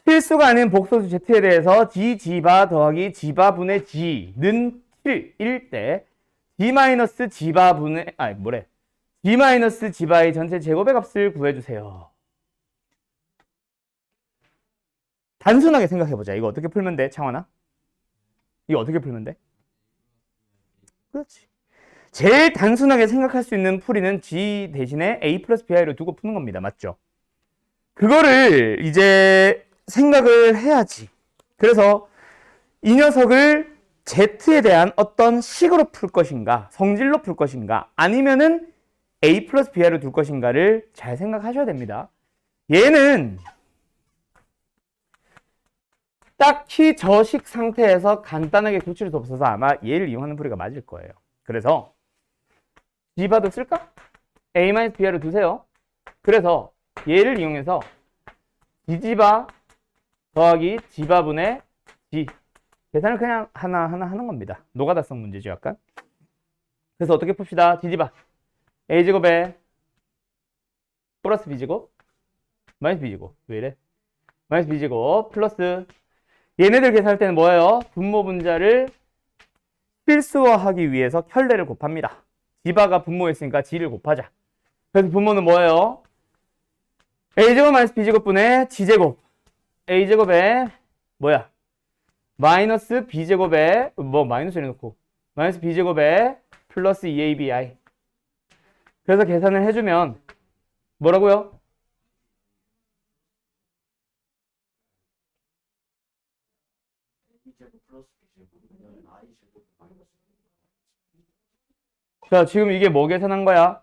필수가 아닌 복소수 Z에 대해서 G, G바 더하기 G바 분의 G는 7일 때 G 마이너스 G바 분의 G 마이너스 G바의 전체 제곱의 값을 구해주세요. 단순하게 생각해보자. 이거 어떻게 풀면 돼, 창환아? 이거 어떻게 풀면 돼? 그렇지. 제일 단순하게 생각할 수 있는 풀이는 G 대신에 A 플러스 BI로 두고 푸는 겁니다. 맞죠? 그거를 이제 생각을 해야지. 그래서 이 녀석을 Z에 대한 어떤 식으로 풀 것인가, 성질로 풀 것인가, 아니면은 A 플러스 BI로 둘 것인가를 잘 생각하셔야 됩니다. 얘는 딱히 저식 상태에서 간단하게 고칠 수 없어서 아마 얘를 이용하는 풀이가 맞을 거예요. 그래서 G바도 쓸까? A-BI로 두세요. 그래서 얘를 이용해서 G바 더하기 G바분의 G 계산을 그냥 하나하나 하는 겁니다. 노가다성 문제죠, 약간. 그래서 어떻게 풉시다. G바 A제곱에 플러스 B제곱 마이너스 B제곱 왜 이래? 마이너스 B제곱 플러스 얘네들 계산할 때는 뭐예요? 분모 분자를 필수화하기 위해서 켤레를 곱합니다. G바가 분모였으니까 G를 곱하자. 그래서 분모는 뭐예요? A제곱 마이너스 B제곱 분의 G제곱 A제곱에 마이너스 B제곱에 마이너스 해놓고 마이너스 B제곱에 플러스 2ABI. 그래서 계산을 해주면 뭐라고요? 자, 지금 이게 뭐 계산한 거야?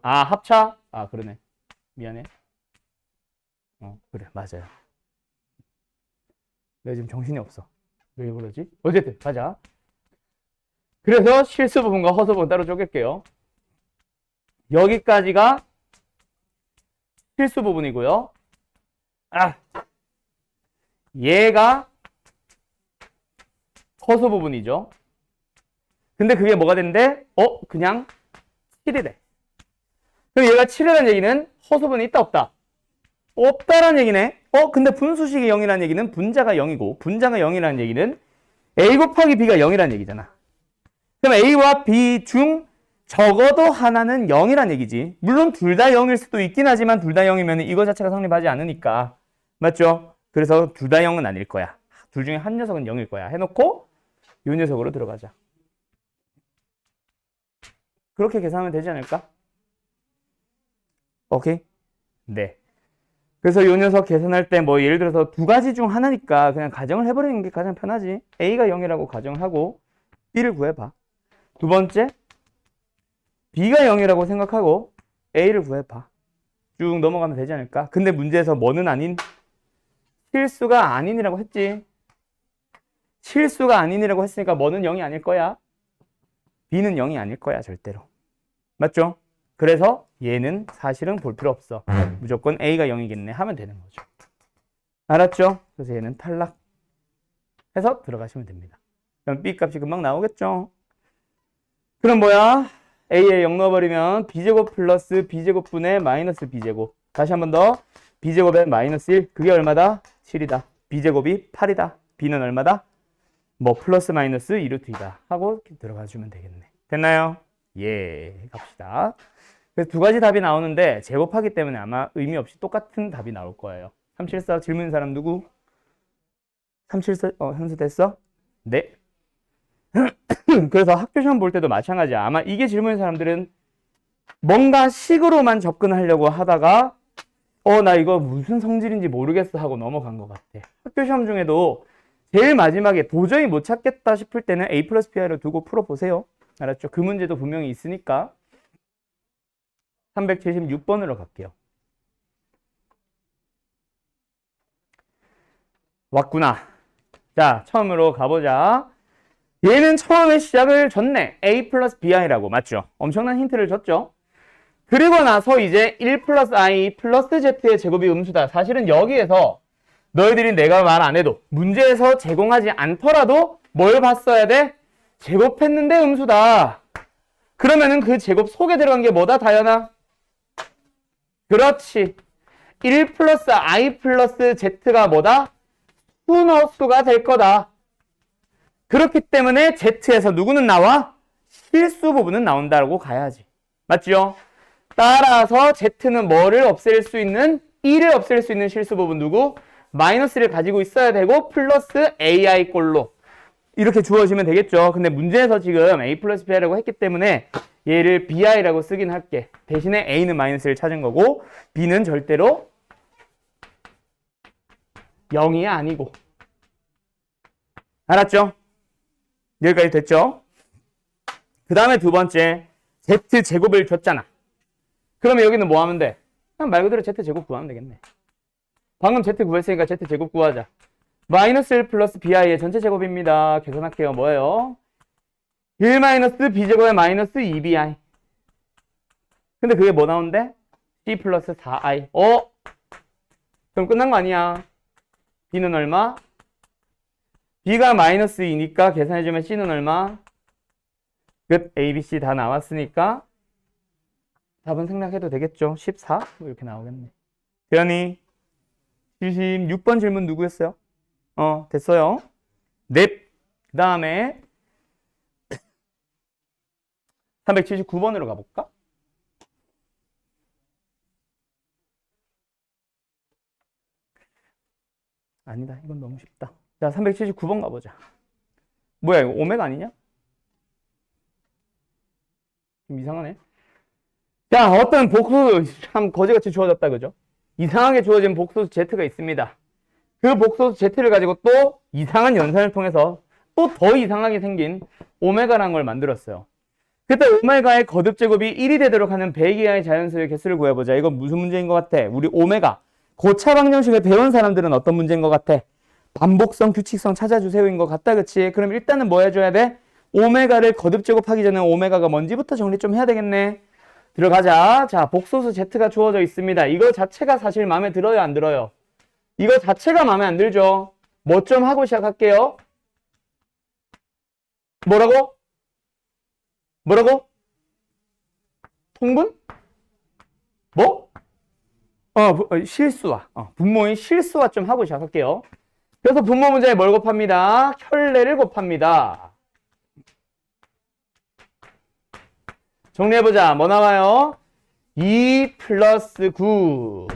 아, 합차? 아, 그러네. 미안해. 그래, 맞아요. 내가 지금 정신이 없어. 왜 그러지? 어쨌든, 가자. 그래서 실수 부분과 허수 부분 따로 쪼갤게요. 여기까지가 실수 부분이고요. 얘가 허수 부분이죠. 근데 그게 뭐가 된대? 그냥 7이래. 그럼 얘가 7이라는 얘기는 허수분이 있다 없다? 없다라는 얘기네. 근데 분수식이 0이라는 얘기는 분자가 0이고 분자가 0이라는 얘기는 A 곱하기 B가 0이라는 얘기잖아. 그럼 A와 B 중 적어도 하나는 0이라는 얘기지. 물론 둘 다 0일 수도 있긴 하지만 둘 다 0이면 이거 자체가 성립하지 않으니까. 맞죠? 그래서 둘 다 0은 아닐 거야. 둘 중에 한 녀석은 0일 거야. 해놓고 이 녀석으로 들어가자. 그렇게 계산하면 되지 않을까? 오케이? 네. 그래서 이 녀석 계산할 때 예를 들어서 두 가지 중 하나니까 그냥 가정을 해버리는 게 가장 편하지. A가 0이라고 가정하고 B를 구해봐. 두 번째, B가 0이라고 생각하고 A를 구해봐. 쭉 넘어가면 되지 않을까? 근데 문제에서 뭐는 아닌? 실수가 아닌이라고 했지. 실수가 아닌이라고 했으니까 뭐는 0이 아닐 거야. B는 0이 아닐 거야, 절대로. 맞죠? 그래서 얘는 사실은 볼 필요 없어. 무조건 A가 0이겠네 하면 되는 거죠. 알았죠? 그래서 얘는 탈락 해서 들어가시면 됩니다. 그럼 B 값이 금방 나오겠죠? 그럼 뭐야? A에 0 넣어버리면 B제곱 플러스 B제곱 분의 마이너스 B제곱. 다시 한 번 더. B제곱에 마이너스 1. 그게 얼마다? 7이다. B제곱이 8이다. B는 얼마다? 플러스 마이너스 2루트 2다 하고 들어가 주면 되겠네. 됐나요? 예, 갑시다. 그래서 두 가지 답이 나오는데 제곱하기 때문에 아마 의미 없이 똑같은 답이 나올 거예요. 374 질문인 사람 누구? 374 현수 됐어? 네. 그래서 학교 시험 볼 때도 마찬가지야. 아마 이게 질문인 사람들은 뭔가 식으로만 접근하려고 하다가 나 이거 무슨 성질인지 모르겠어 하고 넘어간 것 같아. 학교 시험 중에도 제일 마지막에 도저히 못 찾겠다 싶을 때는 A 플러스 BI를 두고 풀어보세요. 알았죠? 그 문제도 분명히 있으니까 376번으로 갈게요. 왔구나. 자, 처음으로 가보자. 얘는 처음에 시작을 줬네. A 플러스 BI라고. 맞죠? 엄청난 힌트를 줬죠? 그리고 나서 이제 1 플러스 i 플러스 z의 제곱이 음수다. 사실은 여기에서 너희들이 내가 말 안 해도 문제에서 제공하지 않더라도 뭘 봤어야 돼? 제곱했는데 음수다. 그러면은 그 제곱 속에 들어간 게 뭐다, 다현아? 그렇지. 1 플러스 i 플러스 z가 뭐다? 순허수가 될 거다. 그렇기 때문에 z에서 누구는 나와? 실수 부분은 나온다고 가야지. 맞죠? 따라서 z는 뭐를 없앨 수 있는? 1을 없앨 수 있는 실수 부분 누구? 마이너스를 가지고 있어야 되고 플러스 ai 꼴로 이렇게 주어지면 되겠죠. 근데 문제에서 지금 a 플러스 b라고 했기 때문에 얘를 bi라고 쓰긴 할게. 대신에 a는 마이너스를 찾은 거고 b는 절대로 0이 아니고. 알았죠? 여기까지 됐죠? 그 다음에 두 번째 z제곱을 줬잖아. 그러면 여기는 뭐 하면 돼? 그냥 말 그대로 z제곱 구하면 되겠네. 방금 z 구했으니까 z제곱 구하자. 마이너스 1 플러스 bi의 전체 제곱입니다. 계산할게요. 뭐예요? 1 마이너스 b제곱에 마이너스 2bi. 근데 그게 뭐 나온대? c 플러스 4i. 그럼 끝난 거 아니야? b는 얼마? b가 마이너스 2니까 계산해주면 c는 얼마? 끝. a, b, c 다 나왔으니까 답은 생략해도 되겠죠? 14? 이렇게 나오겠네. 대현이 76번 질문 누구였어요? 됐어요. 넵. 그 다음에 379번으로 가볼까? 아니다. 이건 너무 쉽다. 자, 379번 가보자. 뭐야, 이거 오메가 아니냐? 좀 이상하네. 자, 어떤 복소수, 참 거지같이 주어졌다, 그죠? 이상하게 주어진 복소수 Z가 있습니다. 그 복소수 Z를 가지고 또 이상한 연산을 통해서 또 더 이상하게 생긴 오메가라는 걸 만들었어요. 그때 오메가의 거듭제곱이 1이 되도록 하는 100 이하의 자연수의 개수를 구해보자. 이건 무슨 문제인 것 같아? 우리 오메가 고차 방정식을 배운 사람들은 어떤 문제인 것 같아? 반복성, 규칙성 찾아주세요인 것 같다, 그치? 그럼 일단은 뭐 해줘야 돼? 오메가를 거듭제곱하기 전에 오메가가 뭔지부터 정리 좀 해야 되겠네. 들어가자. 자, 복소수 Z가 주어져 있습니다. 이거 자체가 사실 마음에 들어요, 안 들어요? 이거 자체가 마음에 안 들죠? 뭐 좀 하고 시작할게요. 뭐라고? 뭐라고? 통분? 뭐? 실수와. 분모인 실수와 좀 하고 시작할게요. 그래서 분모 문제에 뭘 곱합니다? 혈례를 곱합니다. 정리해보자. 뭐 나와요? 2 플러스 9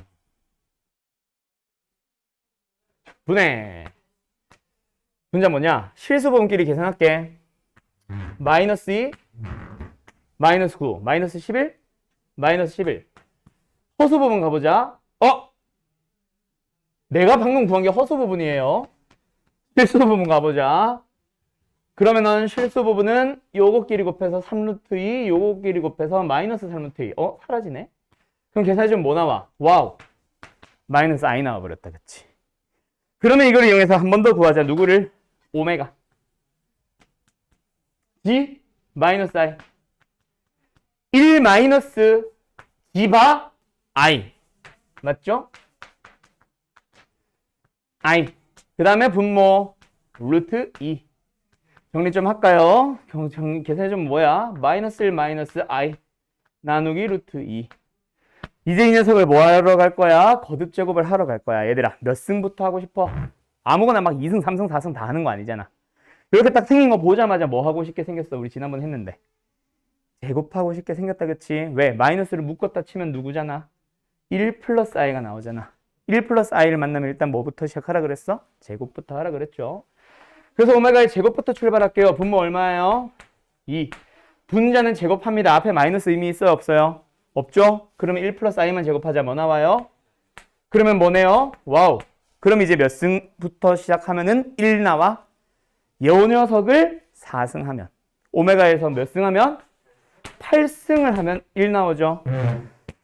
분의 문제 뭐냐? 실수 부분끼리 계산할게. 마이너스 2 마이너스 9 마이너스 11 마이너스 11 허수 부분 가보자. 내가 방금 구한 게 허수 부분이에요. 실수 부분 가보자. 그러면은 실수 부분은 요거끼리 곱해서 3루트 2 요거끼리 곱해서 마이너스 3루트 2 사라지네. 그럼 계산해주면 뭐 나와? 와우, 마이너스 i 나와버렸다, 그치? 그러면 이걸 이용해서 한 번 더 구하자. 누구를? 오메가 g 마이너스 i 1 마이너스 g바 i 맞죠? i 그 다음에 분모 루트 2 정리 좀 할까요? 계산해주면 뭐야? 마이너스 1 마이너스 i 나누기 루트 2 이제 이 녀석을 뭐 하러 갈 거야? 거듭제곱을 하러 갈 거야. 얘들아, 몇 승부터 하고 싶어? 아무거나 막 2승, 3승, 4승 다 하는 거 아니잖아. 이렇게 딱 생긴 거 보자마자 뭐 하고 싶게 생겼어? 우리 지난번 했는데. 제곱하고 싶게 생겼다, 그치? 왜? 마이너스를 묶었다 치면 누구잖아? 1 플러스 i가 나오잖아. 1 플러스 i를 만나면 일단 뭐부터 시작하라 그랬어? 제곱부터 하라 그랬죠. 그래서 오메가의 제곱부터 출발할게요. 분모 얼마예요? 2. 분자는 제곱합니다. 앞에 마이너스 의미 있어요? 없어요? 없죠? 그러면 1 플러스 i만 제곱하자. 뭐 나와요? 그러면 뭐네요? 와우. 그럼 이제 몇 승부터 시작하면은 1 나와? 요 녀석을 4승 하면 오메가에서 몇 승 하면? 8승을 하면 1 나오죠.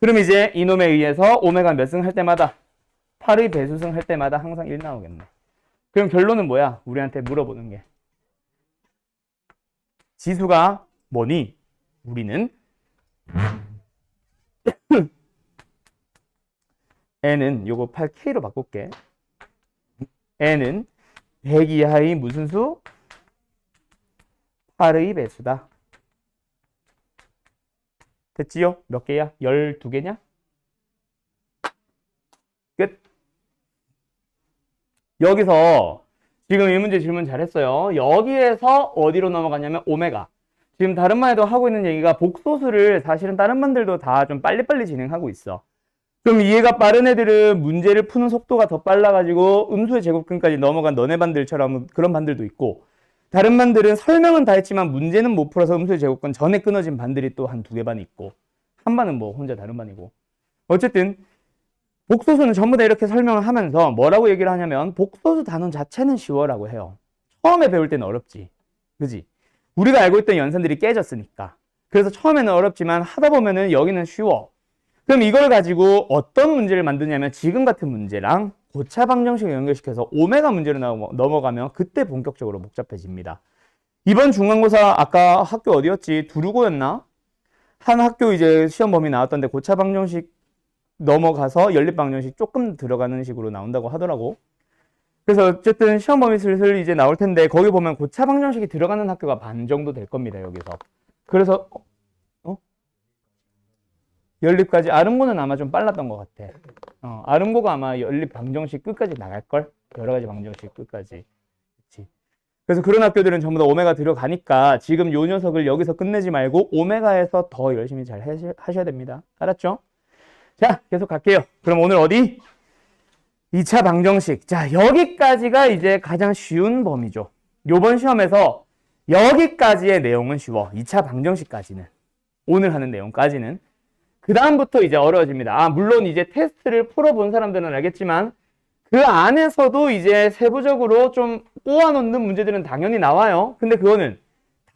그럼 이제 이놈에 의해서 오메가 몇 승 할 때마다 8의 배수승 할 때마다 항상 1 나오겠네. 그럼 결론은 뭐야? 우리한테 물어보는 게. 지수가 뭐니? 우리는 n은 요거 8k로 바꿀게. n은 100 이하의 무슨 수? 8의 배수다. 됐지요? 몇 개야? 12개냐? 끝. 여기서 지금 이 문제 질문 잘했어요. 여기에서 어디로 넘어가냐면 오메가. 지금 다른 반에도 하고 있는 얘기가 복소수를 사실은 다른 반들도 다 좀 빨리빨리 진행하고 있어. 좀 이해가 빠른 애들은 문제를 푸는 속도가 더 빨라가지고 음수의 제곱근까지 넘어간 너네 반들처럼 그런 반들도 있고, 다른 반들은 설명은 다 했지만 문제는 못 풀어서 음수의 제곱근 전에 끊어진 반들이 또 한 2개 반 있고, 한 반은 뭐 혼자 다른 반이고. 어쨌든 복소수는 전부 다 이렇게 설명을 하면서 뭐라고 얘기를 하냐면 복소수 단원 자체는 쉬워라고 해요. 처음에 배울 때는 어렵지. 그지? 우리가 알고 있던 연산들이 깨졌으니까. 그래서 처음에는 어렵지만 하다 보면은 여기는 쉬워. 그럼 이걸 가지고 어떤 문제를 만드냐면 지금 같은 문제랑 고차 방정식을 연결시켜서 오메가 문제로 넘어가면 그때 본격적으로 복잡해집니다. 이번 중간고사 아까 학교 어디였지? 두루고였나? 한 학교 이제 시험 범위 나왔던데 고차 방정식 넘어가서 연립 방정식 조금 들어가는 식으로 나온다고 하더라고. 그래서 어쨌든 시험 범위 슬슬 이제 나올 텐데 거기 보면 고차 방정식이 들어가는 학교가 반 정도 될 겁니다, 여기서. 그래서 연립까지 아름고는 아마 좀 빨랐던 것 같아. 아름고가 아마 연립 방정식 끝까지 나갈걸? 여러 가지 방정식 끝까지. 그치? 그래서 그런 학교들은 전부 다 오메가 들어가니까 지금 요 녀석을 여기서 끝내지 말고 오메가에서 더 열심히 잘 하셔야 됩니다. 알았죠? 자, 계속 갈게요. 그럼 오늘 어디? 2차 방정식. 자, 여기까지가 이제 가장 쉬운 범위죠. 요번 시험에서 여기까지의 내용은 쉬워. 2차 방정식까지는. 오늘 하는 내용까지는. 그 다음부터 이제 어려워집니다. 물론 이제 테스트를 풀어본 사람들은 알겠지만 그 안에서도 이제 세부적으로 좀 꼬아놓는 문제들은 당연히 나와요. 근데 그거는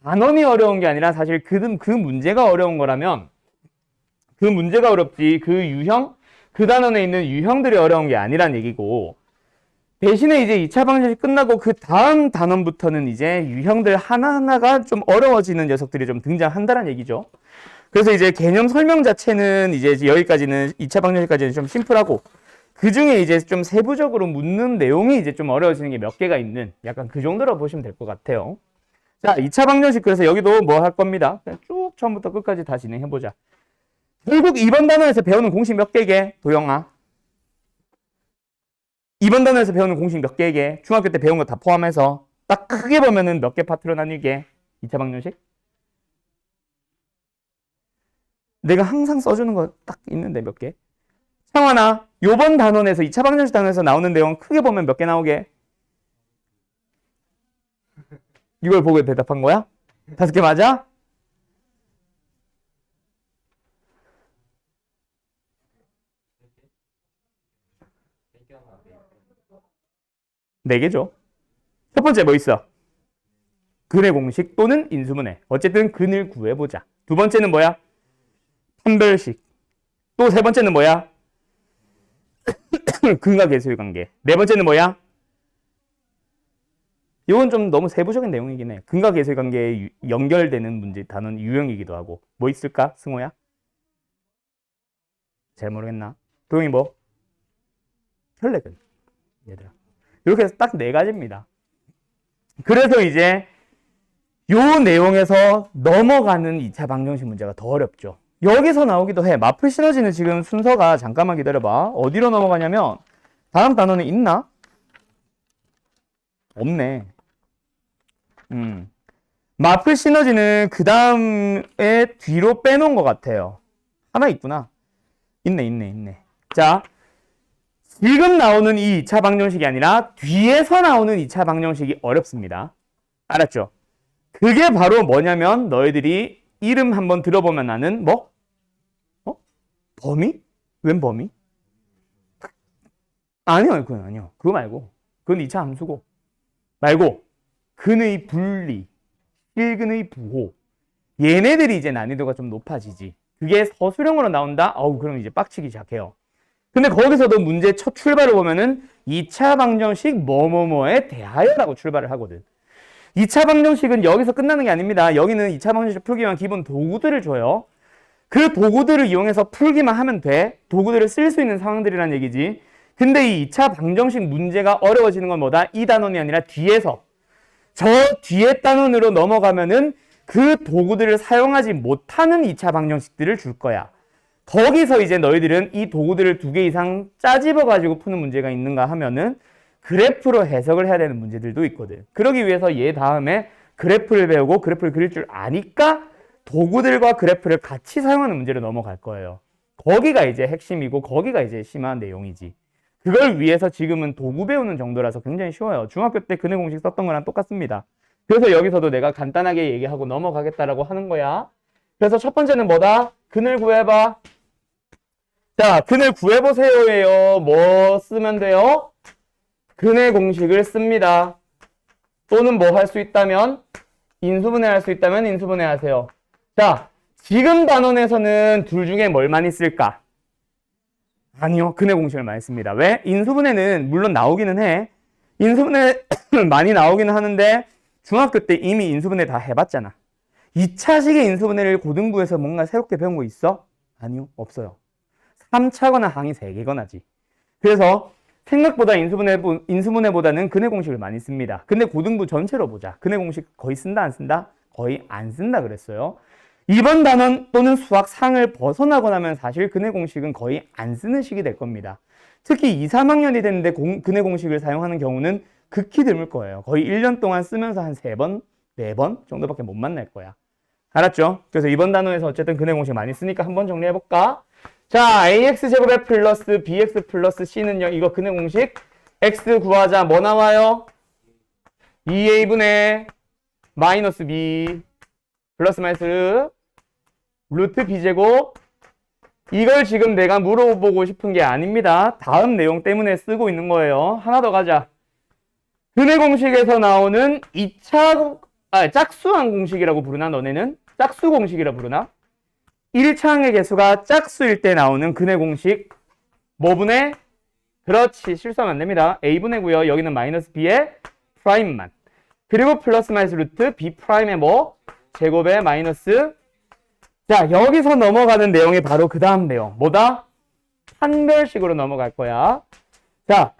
단원이 어려운 게 아니라 사실 그 문제가 어려운 거라면 그 문제가 어렵지 그 유형, 그 단원에 있는 유형들이 어려운 게 아니란 얘기고, 대신에 이제 2차 방정식 끝나고 그 다음 단원부터는 이제 유형들 하나하나가 좀 어려워지는 녀석들이 좀 등장한다는 얘기죠. 그래서 이제 개념 설명 자체는 이제 여기까지는 2차 방정식까지는 좀 심플하고, 그 중에 이제 좀 세부적으로 묻는 내용이 이제 좀 어려워지는 게 몇 개가 있는 약간 그 정도로 보시면 될 것 같아요. 자, 2차 방정식 그래서 여기도 뭐 할 겁니다. 그냥 쭉 처음부터 끝까지 다 진행해보자. 결국 2번 단원에서 배우는 공식 몇 개게? 도영아. 2번 단원에서 배우는 공식 몇 개게? 중학교 때 배운 거 다 포함해서 딱 크게 보면은 몇 개 파트로 나뉘게? 2차 방정식? 내가 항상 써주는 거 딱 있는데 몇 개? 창환아, 요번 단원에서 2차 방정식 단원에서 나오는 내용 크게 보면 몇 개 나오게? 이걸 보고 대답한 거야? 5개 맞아? 네 개죠. 첫 번째 뭐 있어? 근의 공식 또는 인수분해. 어쨌든 근을 구해보자. 두 번째는 뭐야? 판별식. 또 세 번째는 뭐야? 근과 계수의 관계. 네 번째는 뭐야? 이건 좀 너무 세부적인 내용이긴 해. 근과 계수의 관계에 연결되는 문제 단원 유형이기도 하고. 뭐 있을까? 승호야? 잘 모르겠나? 도영이 뭐? 혈내근. 얘들아. 이렇게 해서 딱 4가지입니다. 그래서 이제 요 내용에서 넘어가는 2차 방정식 문제가 더 어렵죠. 여기서 나오기도 해. 마플 시너지는 지금 순서가 잠깐만 기다려봐. 어디로 넘어가냐면 다음 단원에 있나? 없네. 마플 시너지는 그 다음에 뒤로 빼놓은 것 같아요. 하나 있구나. 있네. 자, 지금 나오는 이 2차 방정식이 아니라 뒤에서 나오는 2차 방정식이 어렵습니다. 알았죠? 그게 바로 뭐냐면 너희들이 이름 한번 들어보면 아는 뭐? 범위? 웬 범위? 아니요, 그건 아니요. 그거 말고. 그건 2차 함수고. 말고 근의 분리, 실근의 부호. 얘네들이 이제 난이도가 좀 높아지지. 그게 서술형으로 나온다? 그럼 이제 빡치기 시작해요. 근데 거기서도 문제 첫 출발을 보면은 2차 방정식 뭐뭐뭐에 대하여라고 출발을 하거든. 2차 방정식은 여기서 끝나는 게 아닙니다. 여기는 2차 방정식 풀기 위한 기본 도구들을 줘요. 그 도구들을 이용해서 풀기만 하면 돼. 도구들을 쓸 수 있는 상황들이란 얘기지. 근데 이 2차 방정식 문제가 어려워지는 건 뭐다? 이 단원이 아니라 뒤에서. 저 뒤에 단원으로 넘어가면은 그 도구들을 사용하지 못하는 2차 방정식들을 줄 거야. 거기서 이제 너희들은 이 도구들을 2개 이상 짜집어 가지고 푸는 문제가 있는가 하면은 그래프로 해석을 해야 되는 문제들도 있거든. 그러기 위해서 얘 다음에 그래프를 배우고 그래프를 그릴 줄 아니까 도구들과 그래프를 같이 사용하는 문제로 넘어갈 거예요. 거기가 이제 핵심이고 거기가 이제 심한 내용이지. 그걸 위해서 지금은 도구 배우는 정도라서 굉장히 쉬워요. 중학교 때 근해 공식 썼던 거랑 똑같습니다. 그래서 여기서도 내가 간단하게 얘기하고 넘어가겠다라고 하는 거야. 그래서 첫 번째는 뭐다? 근을 구해봐. 자, 근을 구해보세요예요. 뭐 쓰면 돼요? 근의 공식을 씁니다. 또는 뭐 할 수 있다면? 인수분해 할 수 있다면 인수분해 하세요. 자, 지금 단원에서는 둘 중에 뭘 많이 쓸까? 아니요, 근의 공식을 많이 씁니다. 왜? 인수분해는 물론 나오기는 해. 인수분해 많이 나오기는 하는데 중학교 때 이미 인수분해 다 해봤잖아. 2차식의 인수분해를 고등부에서 뭔가 새롭게 배운 거 있어? 아니요, 없어요. 3차거나 항이 3개거나지. 그래서 생각보다 인수분해보다는 근해 공식을 많이 씁니다. 근데 고등부 전체로 보자. 근해 공식 거의 쓴다, 안 쓴다? 거의 안 쓴다 그랬어요. 이번 단원 또는 수학 상을 벗어나고 나면 사실 근해 공식은 거의 안 쓰는 식이 될 겁니다. 특히 2, 3학년이 됐는데 근해 공식을 사용하는 경우는 극히 드물 거예요. 거의 1년 동안 쓰면서 한 3번, 4번 정도밖에 못 만날 거야. 알았죠? 그래서 이번 단원에서 어쨌든 근해 공식 많이 쓰니까 한번 정리해볼까? 자, ax제곱에 플러스 bx 플러스 c는요. 이거 근해 공식. x 구하자. 뭐 나와요? 2a분의 마이너스 b 플러스 마이너스 루트 b제곱. 이걸 지금 내가 물어보고 싶은 게 아닙니다. 다음 내용 때문에 쓰고 있는 거예요. 하나 더 가자. 근해 공식에서 나오는 2차 짝수항 공식이라고 부르나? 너네는? 짝수 공식이라 부르나? 1차항의 개수가 짝수일 때 나오는 근해 공식 뭐분의? 그렇지, 실수하면 안 됩니다. a분의고요. 여기는 마이너스 b의 프라임만. 그리고 플러스 마이너스 루트 b 프라임의 뭐? 제곱의 마이너스. 자, 여기서 넘어가는 내용이 바로 그 다음 내용. 뭐다? 판별식으로 넘어갈 거야. 자,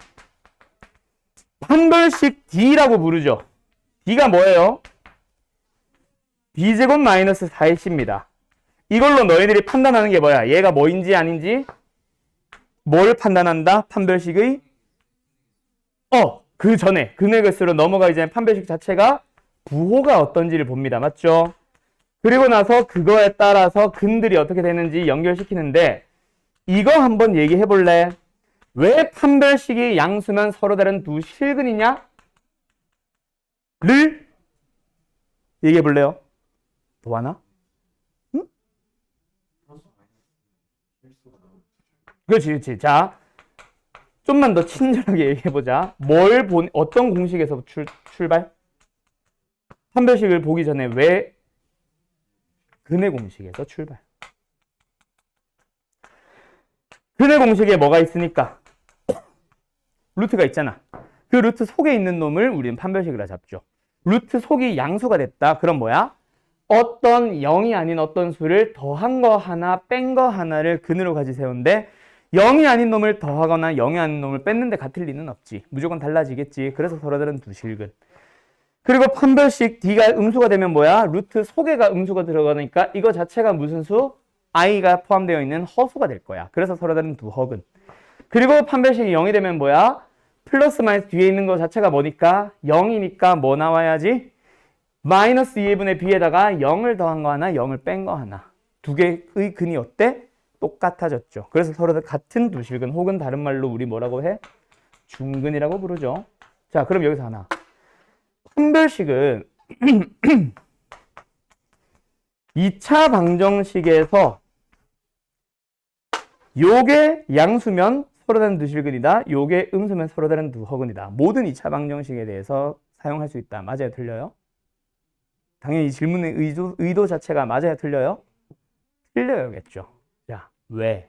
판별식 D라고 부르죠. D가 뭐예요? B제곱 마이너스 4ac입니다. 이걸로 너희들이 판단하는 게 뭐야? 얘가 뭐인지 아닌지? 뭘 판단한다? 판별식의? 그 전에 근해 개수로 넘어가기 전에 판별식 자체가 부호가 어떤지를 봅니다. 맞죠? 그리고 나서 그거에 따라서 근들이 어떻게 되는지 연결시키는데 이거 한번 얘기해 볼래? 왜 판별식이 양수면 서로 다른 두 실근이냐? 를 얘기해 볼래요? 또 하나? 응? 그렇지. 자, 좀만 더 친절하게 얘기해 보자. 어떤 공식에서 출발? 판별식을 보기 전에 왜 근해 공식에서 출발? 근해 공식에 뭐가 있으니까? 루트가 있잖아. 그 루트 속에 있는 놈을 우리는 판별식이라 잡죠. 루트 속이 양수가 됐다. 그럼 뭐야? 어떤 0이 아닌 어떤 수를 더한 거 하나, 뺀 거 하나를 근으로 가지 세우는데 0이 아닌 놈을 더하거나 0이 아닌 놈을 뺐는데 같을 리는 없지. 무조건 달라지겠지. 그래서 서로 다른 두 실근. 그리고 판별식 D가 음수가 되면 뭐야? 루트 속에가 음수가 들어가니까 이거 자체가 무슨 수? i가 포함되어 있는 허수가 될 거야. 그래서 서로 다른 두 허근. 그리고 판별식이 0이 되면 뭐야? 플러스 마이너스 뒤에 있는 거 자체가 뭐니까? 0이니까 뭐 나와야지? 마이너스 2분의 b에다가 0을 더한 거 하나, 0을 뺀 거 하나. 두 개의 근이 어때? 똑같아졌죠. 그래서 서로 같은 두 실근 혹은 다른 말로 우리 뭐라고 해? 중근이라고 부르죠. 자, 그럼 여기서 하나. 판별식은 2차 방정식에서 요게 양수면 서로 다른 두 실근이다. 요게 음수면 서로 다른 두 허근이다. 모든 2차 방정식에 대해서 사용할 수 있다. 맞아요? 틀려요? 당연히 이 질문의 의도 자체가 맞아요? 틀려요? 틀려요겠죠. 자, 왜?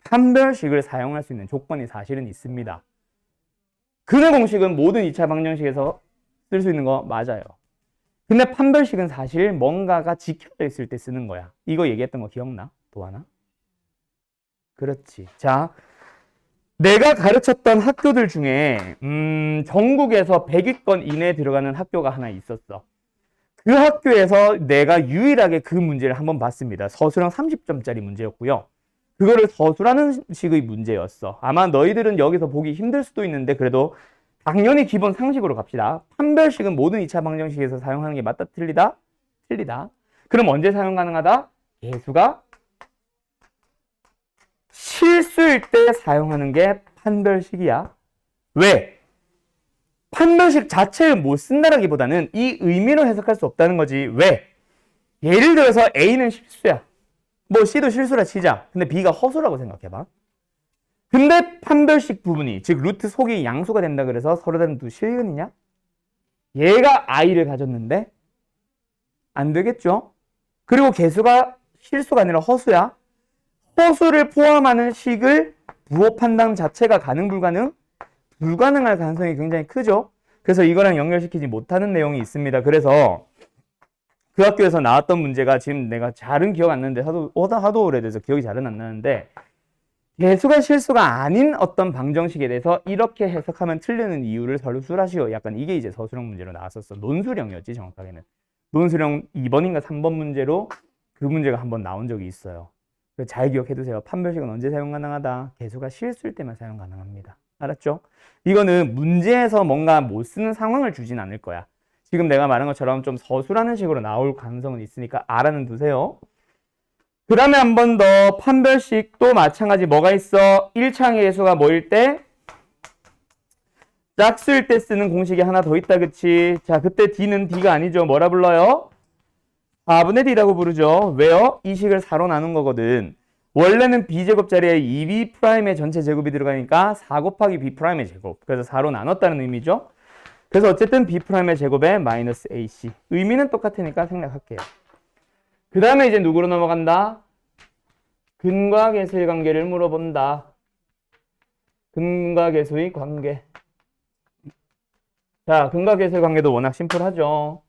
판별식을 사용할 수 있는 조건이 사실은 있습니다. 근해 공식은 모든 2차 방정식에서 쓸 수 있는 거 맞아요. 근데 판별식은 사실 뭔가가 지켜져 있을 때 쓰는 거야. 이거 얘기했던 거 기억나? 또 하나? 그렇지. 자, 내가 가르쳤던 학교들 중에 전국에서 100위권 이내에 들어가는 학교가 하나 있었어. 그 학교에서 내가 유일하게 그 문제를 한번 봤습니다. 서술형 30점짜리 문제였고요. 그거를 서술하는 식의 문제였어. 아마 너희들은 여기서 보기 힘들 수도 있는데 그래도 당연히 기본 상식으로 갑시다. 판별식은 모든 2차 방정식에서 사용하는 게 맞다, 틀리다? 틀리다. 그럼 언제 사용 가능하다? 개수가 실수일 때 사용하는 게 판별식이야. 왜? 판별식 자체를 못 쓴다라기보다는 이 의미로 해석할 수 없다는 거지. 왜? 예를 들어서 A는 실수야. 뭐 C도 실수라 치자. 근데 B가 허수라고 생각해봐. 근데 판별식 부분이, 즉 루트 속이 양수가 된다 그래서 서로 다른 두 실근이냐? 얘가 I를 가졌는데 안 되겠죠? 그리고 개수가 실수가 아니라 허수야. 허수를 포함하는 식을 부호 판단 자체가 가능 불가능? 불가능할 가능성이 굉장히 크죠. 그래서 이거랑 연결시키지 못하는 내용이 있습니다. 그래서 그 학교에서 나왔던 문제가 지금 내가 잘은 기억 안 나는데 하도 오래돼서 기억이 잘은 안 나는데 개수가 실수가 아닌 어떤 방정식에 대해서 이렇게 해석하면 틀리는 이유를 서술하시오. 약간 이게 이제 서술형 문제로 나왔었어. 논술형이었지 정확하게는. 논술형 2번인가 3번 문제로 그 문제가 한번 나온 적이 있어요. 잘 기억해두세요. 판별식은 언제 사용 가능하다? 개수가 실수일 때만 사용 가능합니다. 알았죠? 이거는 문제에서 뭔가 못 쓰는 상황을 주진 않을 거야. 지금 내가 말한 것처럼 좀 서술하는 식으로 나올 가능성은 있으니까 알아는 두세요. 그 다음에 한 번 더 판별식도 마찬가지 뭐가 있어? 1차항의 개수가 뭐일 때? 짝수일 때 쓰는 공식이 하나 더 있다, 그치? 자, 그때 D는 D가 아니죠. 뭐라 불러요? 4분의 D라고 부르죠. 왜요? 이 식을 4로 나눈 거거든. 원래는 B제곱 자리에 2B'의 전체 제곱이 들어가니까 4 곱하기 B'의 제곱. 그래서 4로 나눴다는 의미죠. 그래서 어쨌든 B'의 제곱에 마이너스 AC. 의미는 똑같으니까 생략할게요. 그 다음에 이제 누구로 넘어간다? 근과 계수의 관계를 물어본다. 근과 계수의 관계. 자, 근과 계수의 관계도 워낙 심플하죠.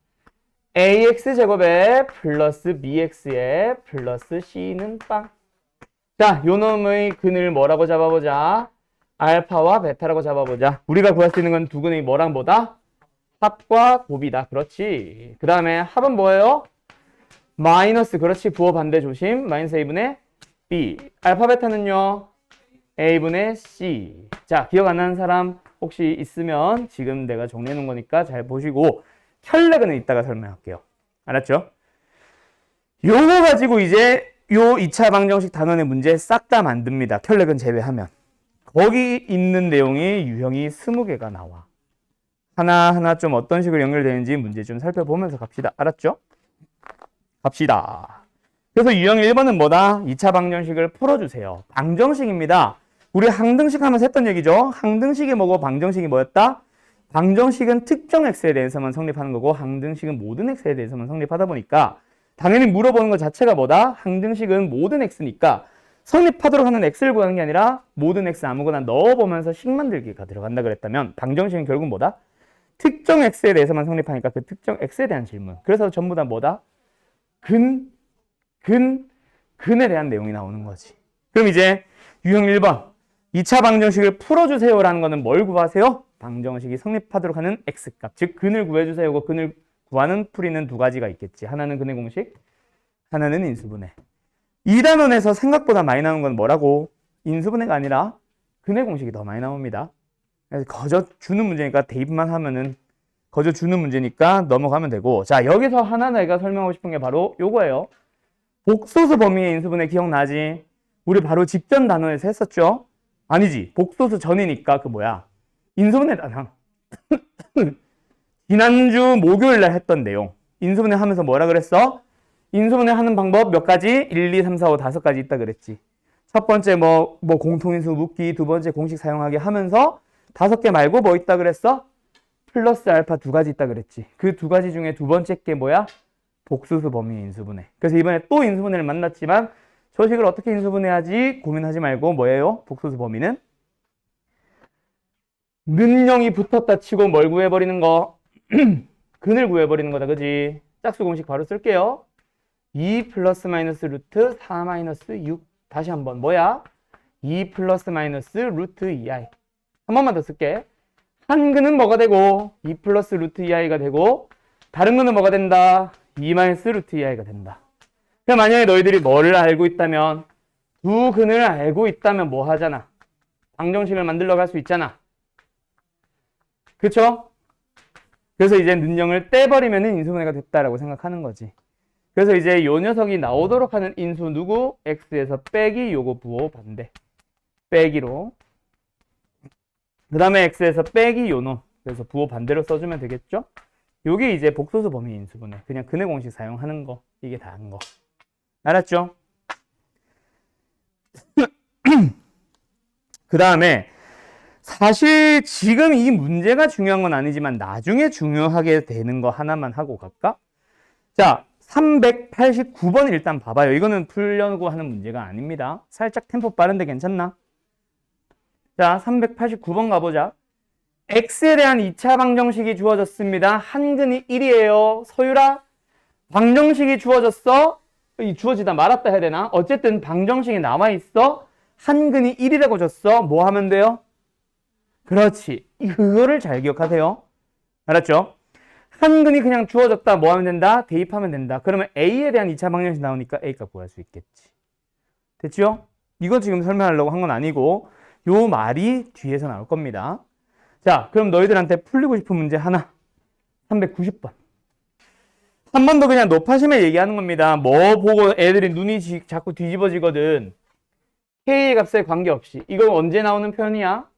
AX제곱에 플러스 BX에 플러스 C는 빵. 자, 요 놈의 근을 뭐라고 잡아보자? 알파와 베타라고 잡아보자. 우리가 구할 수 있는 건 두 근의 뭐랑 뭐다? 합과 곱이다. 그렇지. 그 다음에 합은 뭐예요? 마이너스. 그렇지. 부호 반대 조심. 마이너스 A분의 B. 알파 베타는요? A분의 C. 자, 기억 안 나는 사람 혹시 있으면 지금 내가 정리해 놓은 거니까 잘 보시고 혈렉은 이따가 설명할게요. 알았죠? 요거 가지고 이제 요 2차 방정식 단원의 문제 싹 다 만듭니다. 혈렉은 제외하면. 거기 있는 내용이 유형이 20개가 나와. 하나하나 좀 어떤 식으로 연결되는지 문제 좀 살펴보면서 갑시다. 알았죠? 갑시다. 그래서 유형 1번은 뭐다? 2차 방정식을 풀어주세요. 방정식입니다. 우리 항등식 하면서 했던 얘기죠. 항등식이 뭐고 방정식이 뭐였다? 방정식은 특정 x에 대해서만 성립하는 거고 항등식은 모든 x에 대해서만 성립하다 보니까 당연히 물어보는 것 자체가 뭐다? 항등식은 모든 x니까 성립하도록 하는 x를 구하는 게 아니라 모든 x 아무거나 넣어보면서 식 만들기가 들어간다 그랬다면 방정식은 결국 뭐다? 특정 x에 대해서만 성립하니까 그 특정 x에 대한 질문. 그래서 전부 다 뭐다? 근에 대한 내용이 나오는 거지. 그럼 이제 유형 1번 2차 방정식을 풀어주세요라는 거는 뭘 구하세요? 방정식이 성립하도록 하는 x값, 즉 근을 구해주세요. 그 근을 구하는 풀이는 두 가지가 있겠지. 하나는 근의 공식, 하나는 인수분해. 2단원에서 생각보다 많이 나오는 건 뭐라고? 인수분해가 아니라 근의 공식이 더 많이 나옵니다. 그래서 거저 주는 문제니까 대입만 하면은 거저 주는 문제니까 넘어가면 되고. 자, 여기서 하나 내가 설명하고 싶은 게 바로 요거예요. 복소수 범위의 인수분해 기억나지? 우리 바로 직전 단원에서 했었죠? 아니지. 복소수 전이니까 그 뭐야? 인수분해잖아. 지난주 목요일 날 했던 내용. 인수분해 하면서 뭐라 그랬어? 인수분해 하는 방법 몇 가지? 1, 2, 3, 4, 5, 5가지 있다 그랬지. 첫 번째 뭐 공통인수 묻기, 두 번째 공식 사용하기 하면서 5개 말고 뭐 있다 그랬어? 플러스 알파 2가지 있다 그랬지. 그 2가지 중에 두 번째 게 뭐야? 복수수 범위 인수분해. 그래서 이번에 또 인수분해를 만났지만 저 식을 어떻게 인수분해하지? 고민하지 말고 뭐예요? 복수수 범위는? 는영이 붙었다 치고 뭘 구해버리는 거? 근을 구해버리는 거다. 그지? 짝수 공식 바로 쓸게요. 2 플러스 마이너스 루트 4 마이너스 6. 다시 한번 뭐야? 2 플러스 마이너스 루트 2i. 한 번만 더 쓸게. 한 근은 뭐가 되고 2 플러스 루트 2i가 되고 다른 근은 뭐가 된다? 2 마이너스 루트 2i가 된다. 그럼 만약에 너희들이 뭐를 알고 있다면 두 근을 알고 있다면 뭐 하잖아? 방정식을 만들러 갈 수 있잖아. 그쵸? 그래서 이제 눈형을 떼버리면 인수분해가 됐다라고 생각하는 거지. 그래서 이제 요 녀석이 나오도록 하는 인수 누구? x에서 빼기 요거 부호 반대. 빼기로. 그 다음에 x에서 빼기 요놈. 그래서 부호 반대로 써주면 되겠죠? 요게 이제 복소수 범위 인수분해. 그냥 근의 공식 사용하는 거. 이게 다한 거. 알았죠? 그 다음에 사실 지금 이 문제가 중요한 건 아니지만 나중에 중요하게 되는 거 하나만 하고 갈까? 자, 389번 일단 봐봐요. 이거는 풀려고 하는 문제가 아닙니다. 살짝 템포 빠른데 괜찮나? 자, 389번 가보자. x에 대한 2차 방정식이 주어졌습니다. 한근이 1이에요. 서유라, 방정식이 주어졌어? 주어지다 말았다 해야 되나? 어쨌든 방정식이 남아있어. 한근이 1이라고 줬어. 뭐 하면 돼요? 그렇지. 그거를 잘 기억하세요. 알았죠? 한근이 그냥 주어졌다. 뭐 하면 된다? 대입하면 된다. 그러면 A에 대한 2차 방정식 나오니까 A값 구할 수 있겠지. 됐죠? 이거 지금 설명하려고 한 건 아니고 요 말이 뒤에서 나올 겁니다. 자, 그럼 너희들한테 풀리고 싶은 문제 하나. 390번. 한 번 더 그냥 높아심에 얘기하는 겁니다. 뭐 보고 애들이 눈이 자꾸 뒤집어지거든. K의 값에 관계없이. 이거 언제 나오는 편이야?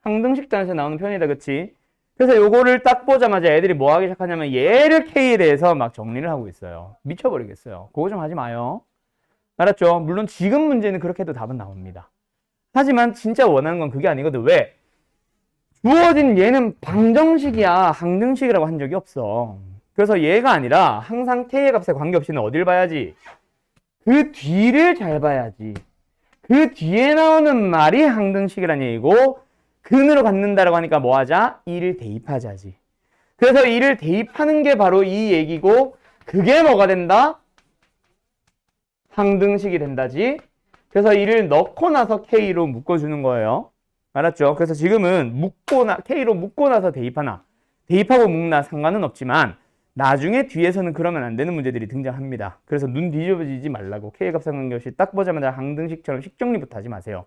항등식단에서 나오는 편이다. 그치? 그래서 요거를 딱 보자마자 애들이 뭐 하기 시작하냐면 얘를 K에 대해서 막 정리를 하고 있어요. 미쳐버리겠어요. 그거 좀 하지 마요. 알았죠? 물론 지금 문제는 그렇게 해도 답은 나옵니다. 하지만 진짜 원하는 건 그게 아니거든. 왜? 주어진 얘는 방정식이야. 항등식이라고 한 적이 없어. 그래서 얘가 아니라 항상 K의 값에 관계없이는 어딜 봐야지? 그 뒤를 잘 봐야지. 그 뒤에 나오는 말이 항등식이란 얘기고 근으로 갖는다라고 하니까 뭐 하자? 2를 대입하자지. 그래서 2를 대입하는 게 바로 이 얘기고 그게 뭐가 된다? 항등식이 된다지. 그래서 2를 넣고 나서 K로 묶어주는 거예요. 알았죠? 그래서 지금은 K로 묶고 나서 대입하나 대입하고 묶나 상관은 없지만 나중에 뒤에서는 그러면 안 되는 문제들이 등장합니다. 그래서 눈 뒤집어지지 말라고. K의 값에 관계없이 딱 보자마자 항등식처럼 식정리부터 하지 마세요.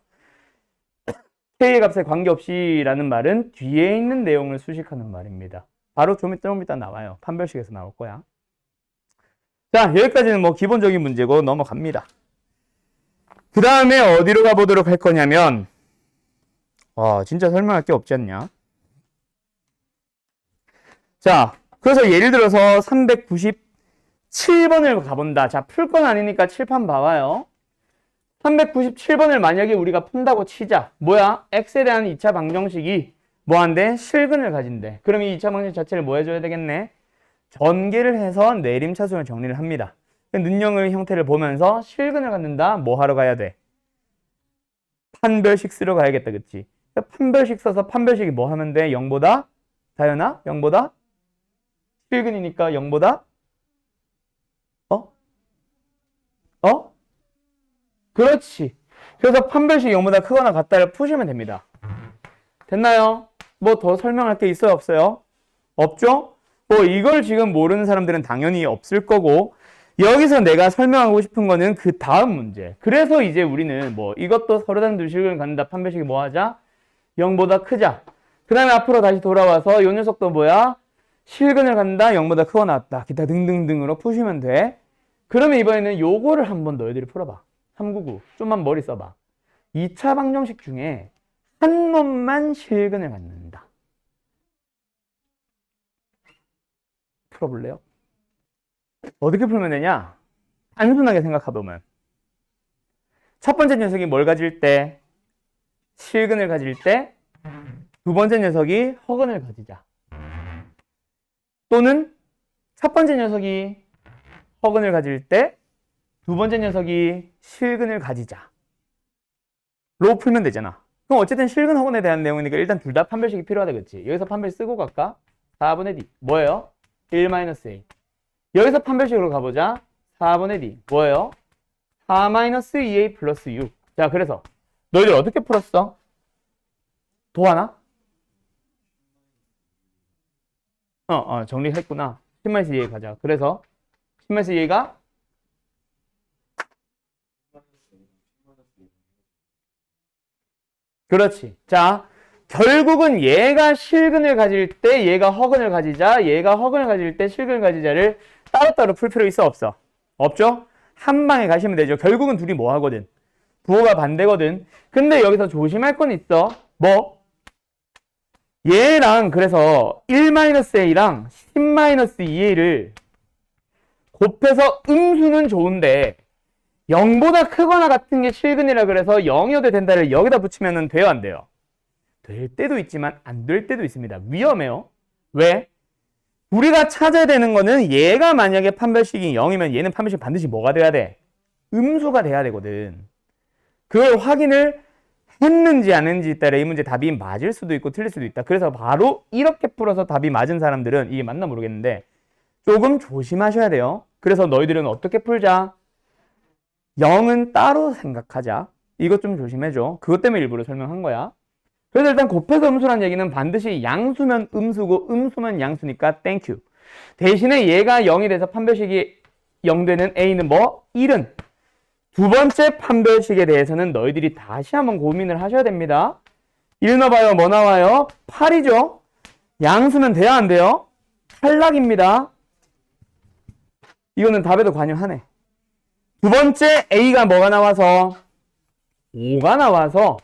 K의 값에 관계없이라는 말은 뒤에 있는 내용을 수식하는 말입니다. 바로 좀 이따 나와요. 판별식에서 나올 거야. 자, 여기까지는 뭐 기본적인 문제고 넘어갑니다. 그 다음에 어디로 가보도록 할 거냐면 진짜 설명할 게 없지 않냐? 자, 그래서 예를 들어서 397번을 가본다. 자, 풀 건 아니니까 칠판 봐봐요. 397번을 만약에 우리가 푼다고 치자. 뭐야? x에 대한 2차 방정식이 뭐한데? 실근을 가진대. 그럼 이 2차 방정식 자체를 뭐 해줘야 되겠네? 전개를 해서 내림차순을 정리를 합니다. 능력의 형태를 보면서 실근을 갖는다. 뭐 하러 가야 돼? 판별식 쓰러 가야겠다. 그치? 판별식 써서 판별식이 뭐 하면 돼? 0보다? 다현아? 0보다? 실근이니까 0보다? 그렇지. 그래서 판별식 0보다 크거나 같다를 푸시면 됩니다. 됐나요? 뭐 더 설명할 게 있어요? 없어요? 없죠? 뭐 이걸 지금 모르는 사람들은 당연히 없을 거고 여기서 내가 설명하고 싶은 거는 그 다음 문제. 그래서 이제 우리는 뭐 이것도 서로 다른 두 실근을 갖는다. 판별식이 뭐 하자? 0보다 크자. 그 다음에 앞으로 다시 돌아와서 요 녀석도 뭐야? 실근을 갖는다. 0보다 크거나 같다. 기타 등등등으로 푸시면 돼. 그러면 이번에는 요거를 한번 너희들이 풀어봐. 399. 좀만 머리 써봐. 2차 방정식 중에 한 놈만 실근을 갖는다. 풀어볼래요? 어떻게 풀면 되냐? 단순하게 생각해보면 첫 번째 녀석이 뭘 가질 때? 실근을 가질 때 두 번째 녀석이 허근을 가지자. 또는 첫 번째 녀석이 허근을 가질 때 두 번째 녀석이 실근을 가지자. 로 풀면 되잖아. 그럼 어쨌든 실근 허근에 대한 내용이니까 일단 둘 다 판별식이 필요하다. 그치? 여기서 판별 쓰고 갈까? 4분의 D. 뭐예요? 1-a. 여기서 판별식으로 가보자. 4분의 d. 뭐예요? 4-2a 플러스 6. 자, 그래서 너희들 어떻게 풀었어? 도하나? 정리했구나. 10-2a 가자. 그래서 10-2a가 그렇지. 자, 결국은 얘가 실근을 가질 때 얘가 허근을 가지자, 얘가 허근을 가질 때 실근을 가지자를 따로따로 풀 필요 있어 없어? 없죠? 한 방에 가시면 되죠. 결국은 둘이 뭐 하거든? 부호가 반대거든. 근데 여기서 조심할 건 있어. 뭐? 얘랑 그래서 1-a랑 10-2a를 곱해서 음수는 좋은데 0보다 크거나 같은 게 실근이라 그래서 0이어도 된다를 여기다 붙이면 돼요, 안 돼요? 될 때도 있지만 안 될 때도 있습니다. 위험해요. 왜? 우리가 찾아야 되는 거는 얘가 만약에 판별식이 0이면 얘는 판별식 반드시 뭐가 돼야 돼? 음수가 돼야 되거든. 그걸 확인을 했는지 안 했는지에 따라 이 문제 답이 맞을 수도 있고 틀릴 수도 있다. 그래서 바로 이렇게 풀어서 답이 맞은 사람들은 이게 맞나 모르겠는데 조금 조심하셔야 돼요. 그래서 너희들은 어떻게 풀자? 0은 따로 생각하자. 이것 좀 조심해줘. 그것 때문에 일부러 설명한 거야. 그래서 일단 곱해서 음수란 얘기는 반드시 양수면 음수고 음수면 양수니까 땡큐. 대신에 얘가 0이 돼서 판별식이 0 되는 A는 뭐? 1은 두 번째 판별식에 대해서는 너희들이 다시 한번 고민을 하셔야 됩니다. 1 넣어봐요. 뭐 나와요? 8이죠? 양수면 돼야 안 돼요? 탈락입니다. 이거는 답에도 관여하네. 두 번째 A가 뭐가 나와서? 5가 나와서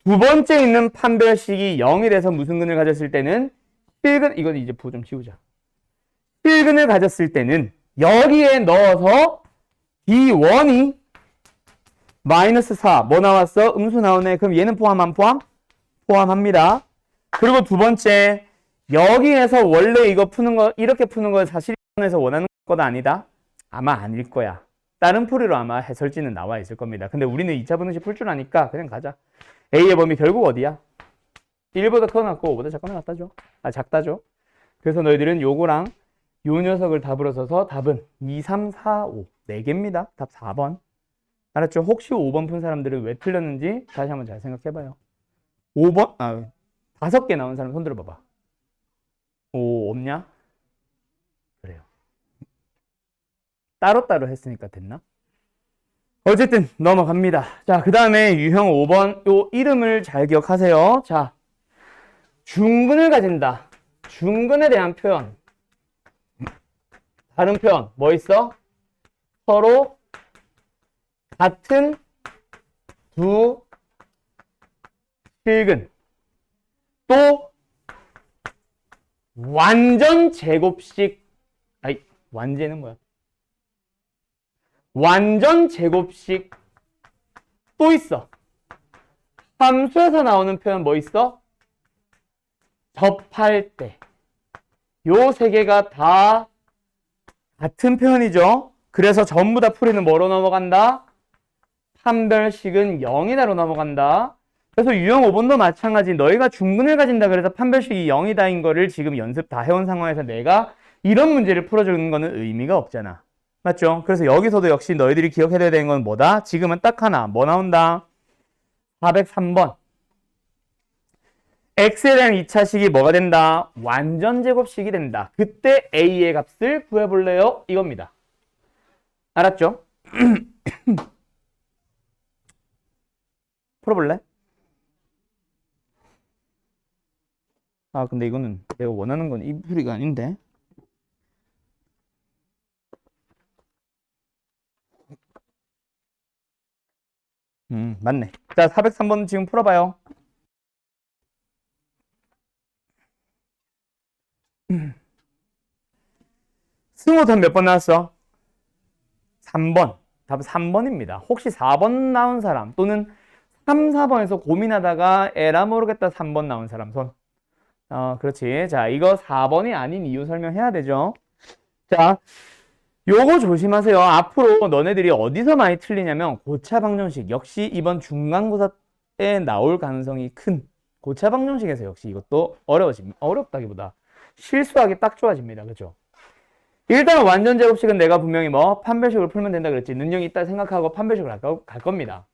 두 번째 있는 판별식이 0이 돼서 무슨 근을 가졌을 때는 실근, 이건 이제 부호 좀 지우자. 실근을 가졌을 때는 여기에 넣어서 D1이 마이너스 4. 뭐 나왔어? 음수 나오네. 그럼 얘는 포함 안 포함? 포함합니다. 그리고 두 번째, 여기에서 원래 이거 푸는 거, 이렇게 푸는 거 사실에서 원하는 거다 아니다? 아마 아닐 거야. 다른 풀이로 아마 해설지는 나와 있을 겁니다. 근데 우리는 2차 분식 풀 줄 아니까 그냥 가자. A의 범위 결국 어디야? 1보다 커놨고 5보다 작다죠? 작다죠? 그래서 너희들은 요거랑 요 녀석을 답으로 써서 답은 2, 3, 4, 5. 4개입니다. 답 4번. 알았죠? 혹시 5번 푼 사람들은 왜 틀렸는지 다시 한번 잘 생각해봐요. 5번, 5개 나온 사람 손 들어봐봐. 5 없냐? 그래요. 따로따로 했으니까 됐나? 어쨌든 넘어갑니다. 자, 그 다음에 유형 5번 요 이름을 잘 기억하세요. 자, 중근을 가진다. 중근에 대한 표현. 다른 표현 뭐 있어? 서로 같은 두 실근. 또 완전 제곱식. 완제는 뭐야? 완전 제곱식 또 있어. 함수에서 나오는 표현 뭐 있어? 접할 때. 요 세 개가 다 같은 표현이죠. 그래서 전부 다 풀이는 뭐로 넘어간다? 판별식은 0이다로 넘어간다. 그래서 유형 5번도 마찬가지. 너희가 중근을 가진다 그래서 판별식이 0이다인 거를 지금 연습 다 해온 상황에서 내가 이런 문제를 풀어주는 거는 의미가 없잖아. 맞죠? 그래서 여기서도 역시 너희들이 기억해야 되는 건 뭐다? 지금은 딱 하나. 뭐 나온다? 403번. x에 대한 2차식이 뭐가 된다? 완전 제곱식이 된다. 그때 a의 값을 구해볼래요? 이겁니다. 알았죠? 풀어볼래? 근데 이거는 내가 원하는 건 이 풀이가 아닌데. 맞네. 자, 403번 지금 풀어봐요. 승호선 몇 번 나왔어? 3번. 답은 3번입니다. 혹시 4번 나온 사람 또는 3, 4번에서 고민하다가 에라 모르겠다 3번 나온 사람 손. 그렇지. 자, 이거 4번이 아닌 이유 설명해야 되죠. 자, 요거 조심하세요. 앞으로 너네들이 어디서 많이 틀리냐면 고차 방정식. 역시 이번 중간고사에 나올 가능성이 큰 고차 방정식에서 역시 이것도 어렵다기보다 실수하기 딱 좋아집니다. 그죠? 일단 완전 제곱식은 내가 분명히 뭐 판별식으로 풀면 된다 그랬지. 능력이 있다 생각하고 판별식으로 갈 겁니다.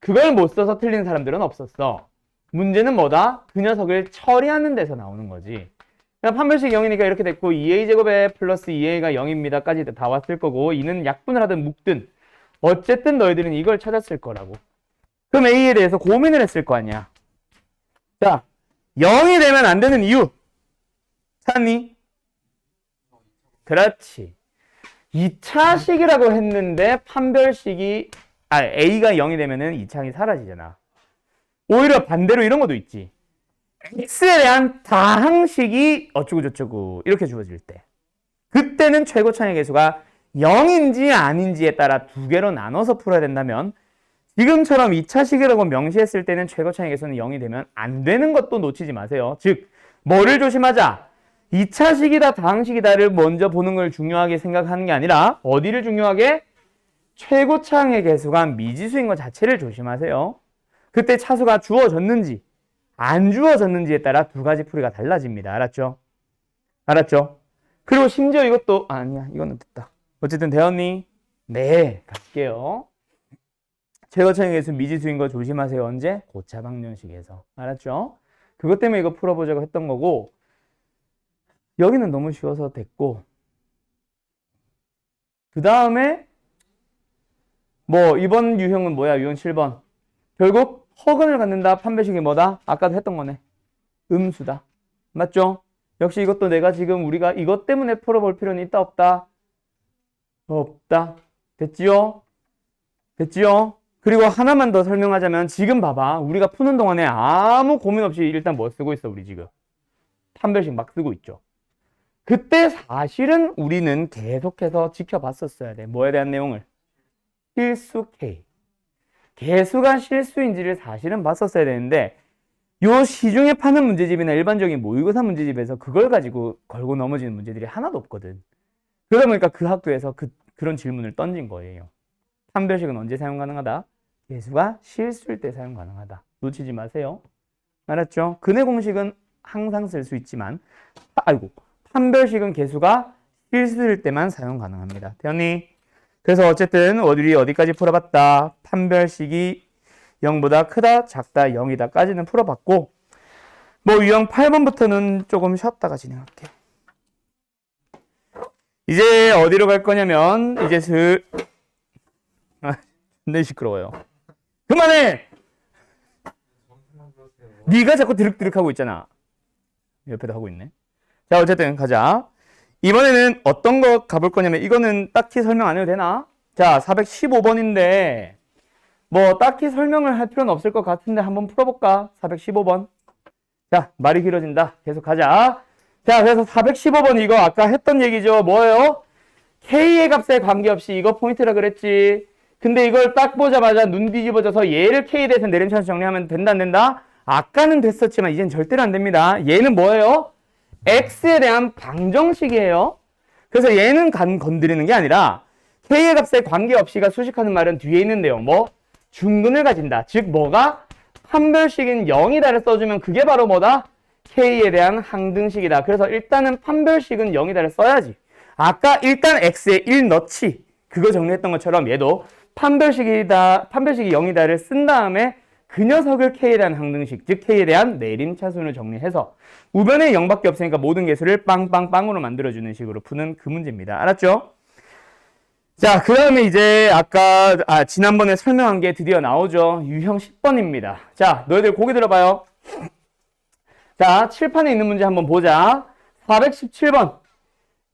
그걸 못 써서 틀린 사람들은 없었어. 문제는 뭐다? 그 녀석을 처리하는 데서 나오는 거지. 그냥 판별식 0이니까 이렇게 됐고 2a제곱에 플러스 2a가 0입니다 까지 다 왔을 거고 2는 약분을 하든 묶든 어쨌든 너희들은 이걸 찾았을 거라고. 그럼 a에 대해서 고민을 했을 거 아니야. 자, 0이 되면 안 되는 이유 찾니? 그렇지. 2차식이라고 했는데 판별식이 a가 0이 되면은 2차식이 사라지잖아. 오히려 반대로 이런 것도 있지. x에 대한 다항식이 어쩌고저쩌고 이렇게 주어질 때 그때는 최고차의 계수가 0인지 아닌지에 따라 두 개로 나눠서 풀어야 된다면 지금처럼 2차식이라고 명시했을 때는 최고차의 계수는 0이 되면 안 되는 것도 놓치지 마세요. 즉 뭐를 조심하자? 2차식이다 다항식이다를 먼저 보는 걸 중요하게 생각하는 게 아니라 어디를 중요하게? 최고차의 계수가 미지수인 것 자체를 조심하세요. 그때 차수가 주어졌는지 안 주어졌는지에 따라 두 가지 풀이가 달라집니다. 알았죠? 알았죠? 그리고 심지어 이것도 아니야 이거는 됐다. 어쨌든 되었니? 네 갈게요. 최고차의 계수 미지수인 거 조심하세요. 언제? 고차 방정식에서. 알았죠? 그것 때문에 이거 풀어보자고 했던 거고 여기는 너무 쉬워서 됐고 그 다음에 뭐 이번 유형은 뭐야? 유형 7번 결국 허근을 갖는다. 판별식이 뭐다? 아까도 했던 거네. 음수다. 맞죠? 역시 이것도 내가 지금 우리가 이것 때문에 풀어볼 필요는 있다 없다? 없다. 됐지요? 됐지요? 그리고 하나만 더 설명하자면 지금 봐봐. 우리가 푸는 동안에 아무 고민 없이 일단 뭐 쓰고 있어 우리 지금? 판별식 막 쓰고 있죠. 그때 사실은 우리는 계속해서 지켜봤었어야 돼. 뭐에 대한 내용을? 실수 K. 개수가 실수인지를 사실은 봤었어야 되는데 요 시중에 파는 문제집이나 일반적인 모의고사 문제집에서 그걸 가지고 걸고 넘어지는 문제들이 하나도 없거든. 그러다 보니까 그 학교에서 그런 질문을 던진 거예요. 판별식은 언제 사용 가능하다? 개수가 실수일 때 사용 가능하다. 놓치지 마세요. 알았죠? 근해 공식은 항상 쓸 수 있지만 판별식은 개수가 실수일 때만 사용 가능합니다. 되었니? 그래서 어쨌든 우리 어디까지 풀어봤다. 판별식이 0보다 크다, 작다, 0이다 까지는 풀어봤고 뭐 유형 8번부터는 조금 쉬었다가 진행할게. 이제 어디로 갈 거냐면 이제 네 시끄러워요. 그만해! 네가 자꾸 드륵드륵 하고 있잖아. 옆에도 하고 있네. 자 어쨌든 가자. 이번에는 어떤 거 가볼 거냐면 이거는 딱히 설명 안 해도 되나? 자 415번인데 뭐 딱히 설명을 할 필요는 없을 것 같은데 한번 풀어볼까? 415번. 자 말이 길어진다. 계속 가자. 자 그래서 415번 이거 아까 했던 얘기죠. 뭐예요? K의 값에 관계없이 이거 포인트라 그랬지. 근데 이걸 딱 보자마자 눈 뒤집어져서 얘를 K에 대해서 내림차순 정리하면 된다 안 된다? 아까는 됐었지만 이젠 절대로 안 됩니다. 얘는 뭐예요? x에 대한 방정식이에요. 그래서 얘는 건드리는 게 아니라 k의 값에 관계없이가 수식하는 말은 뒤에 있는데요. 뭐? 중근을 가진다. 즉 뭐가? 판별식인 0이다를 써주면 그게 바로 뭐다? k에 대한 항등식이다. 그래서 일단은 판별식은 0이다를 써야지. 아까 일단 x에 1 넣지. 그거 정리했던 것처럼 얘도 판별식이 0이다를 쓴 다음에 그 녀석을 k에 대한 항등식, 즉 k에 대한 내림차순을 정리해서 우변에 0밖에 없으니까 모든 개수를 빵빵빵으로 만들어주는 식으로 푸는 그 문제입니다. 알았죠? 자, 그 다음에 이제 아까 지난번에 설명한 게 드디어 나오죠. 유형 10번입니다. 자, 너희들 고개 들어봐요. 자, 칠판에 있는 문제 한번 보자. 417번.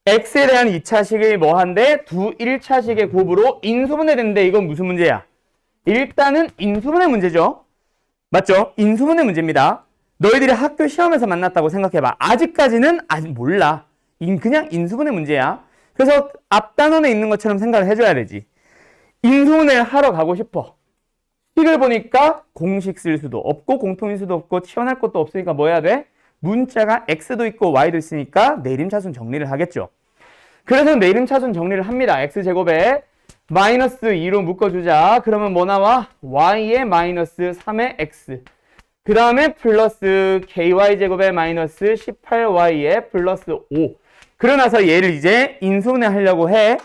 x에 대한 2차식이 뭐한데? 두 1차식의 곱으로 인수분해되는데 이건 무슨 문제야? 일단은 인수분해 문제죠. 맞죠? 인수분해 문제입니다. 너희들이 학교 시험에서 만났다고 생각해봐. 아직까지는 아직 몰라. 그냥 인수분해 문제야. 그래서 앞 단원에 있는 것처럼 생각을 해줘야 되지. 인수분해를 하러 가고 싶어. 식을 보니까 공식 쓸 수도 없고 공통인 수도 없고 튀어날 것도 없으니까 뭐 해야 돼? 문자가 x도 있고 y도 있으니까 내림차순 정리를 하겠죠. 그래서 내림차순 정리를 합니다. x제곱에 마이너스 2로 묶어주자. 그러면 뭐 나와? y에 마이너스 3의 x. 그 다음에 플러스 ky제곱에 마이너스 18y에 플러스 5. 그러고 나서 얘를 이제 인수분해 하려고 해.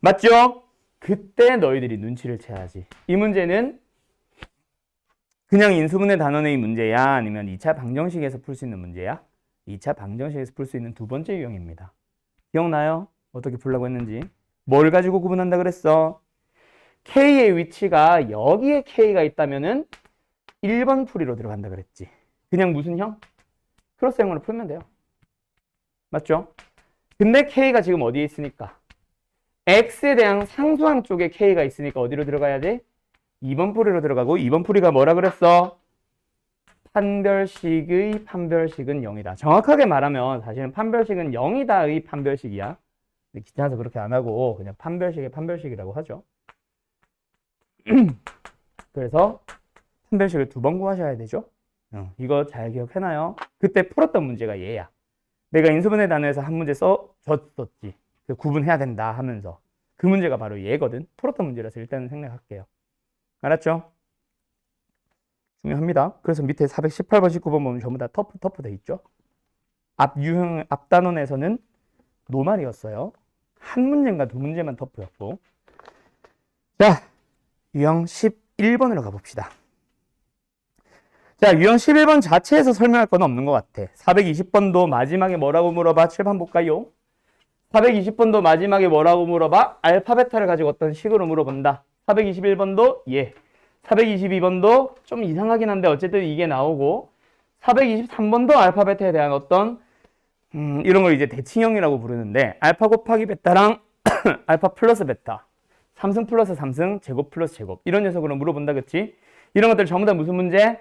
맞죠? 그때 너희들이 눈치를 채야지. 이 문제는 그냥 인수분해 단원의 문제야? 아니면 2차 방정식에서 풀 수 있는 문제야? 2차 방정식에서 풀 수 있는 두 번째 유형입니다. 기억나요? 어떻게 풀려고 했는지. 뭘 가지고 구분한다 그랬어? K의 위치가 여기에 K가 있다면은 1번 풀이로 들어간다 그랬지. 그냥 무슨 형? 크로스형으로 풀면 돼요. 맞죠? 근데 K가 지금 어디에 있으니까? X에 대한 상수항 쪽에 K가 있으니까 어디로 들어가야 돼? 2번 풀이로 들어가고 2번 풀이가 뭐라 그랬어? 판별식의 판별식은 0이다. 정확하게 말하면 사실은 판별식은 0이다의 판별식이야. 근데 귀찮아서 그렇게 안 하고 그냥 판별식의 판별식이라고 하죠. 그래서 판별식을 두 번 구하셔야 되죠. 이거 잘 기억해놔요. 그때 풀었던 문제가 얘야. 내가 인수분해 단어에서 한 문제 써줬었지. 구분해야 된다 하면서. 그 문제가 바로 얘거든. 풀었던 문제라서 일단은 생략할게요. 알았죠? 중요합니다. 그래서 밑에 418번, 19번 보면 전부 다 터프 돼 있죠. 앞 단원에서는 노말이었어요. 한 문제인가 두 문제만 터프였고. 자, 유형 11번으로 가봅시다. 자, 유형 11번 자체에서 설명할 건 없는 것 같아. 420번도 마지막에 뭐라고 물어봐? 칠판 볼까요? 420번도 마지막에 뭐라고 물어봐? 알파, 베타를 가지고 어떤 식으로 물어본다. 421번도 예. 422번도 좀 이상하긴 한데 어쨌든 이게 나오고 423번도 알파, 베타에 대한 어떤 이런 걸 이제 대칭형이라고 부르는데 알파 곱하기 베타랑 알파 플러스 베타 3승 플러스 3승 제곱 플러스 제곱 이런 녀석으로 물어본다 그치? 이런 것들 전부 다 무슨 문제?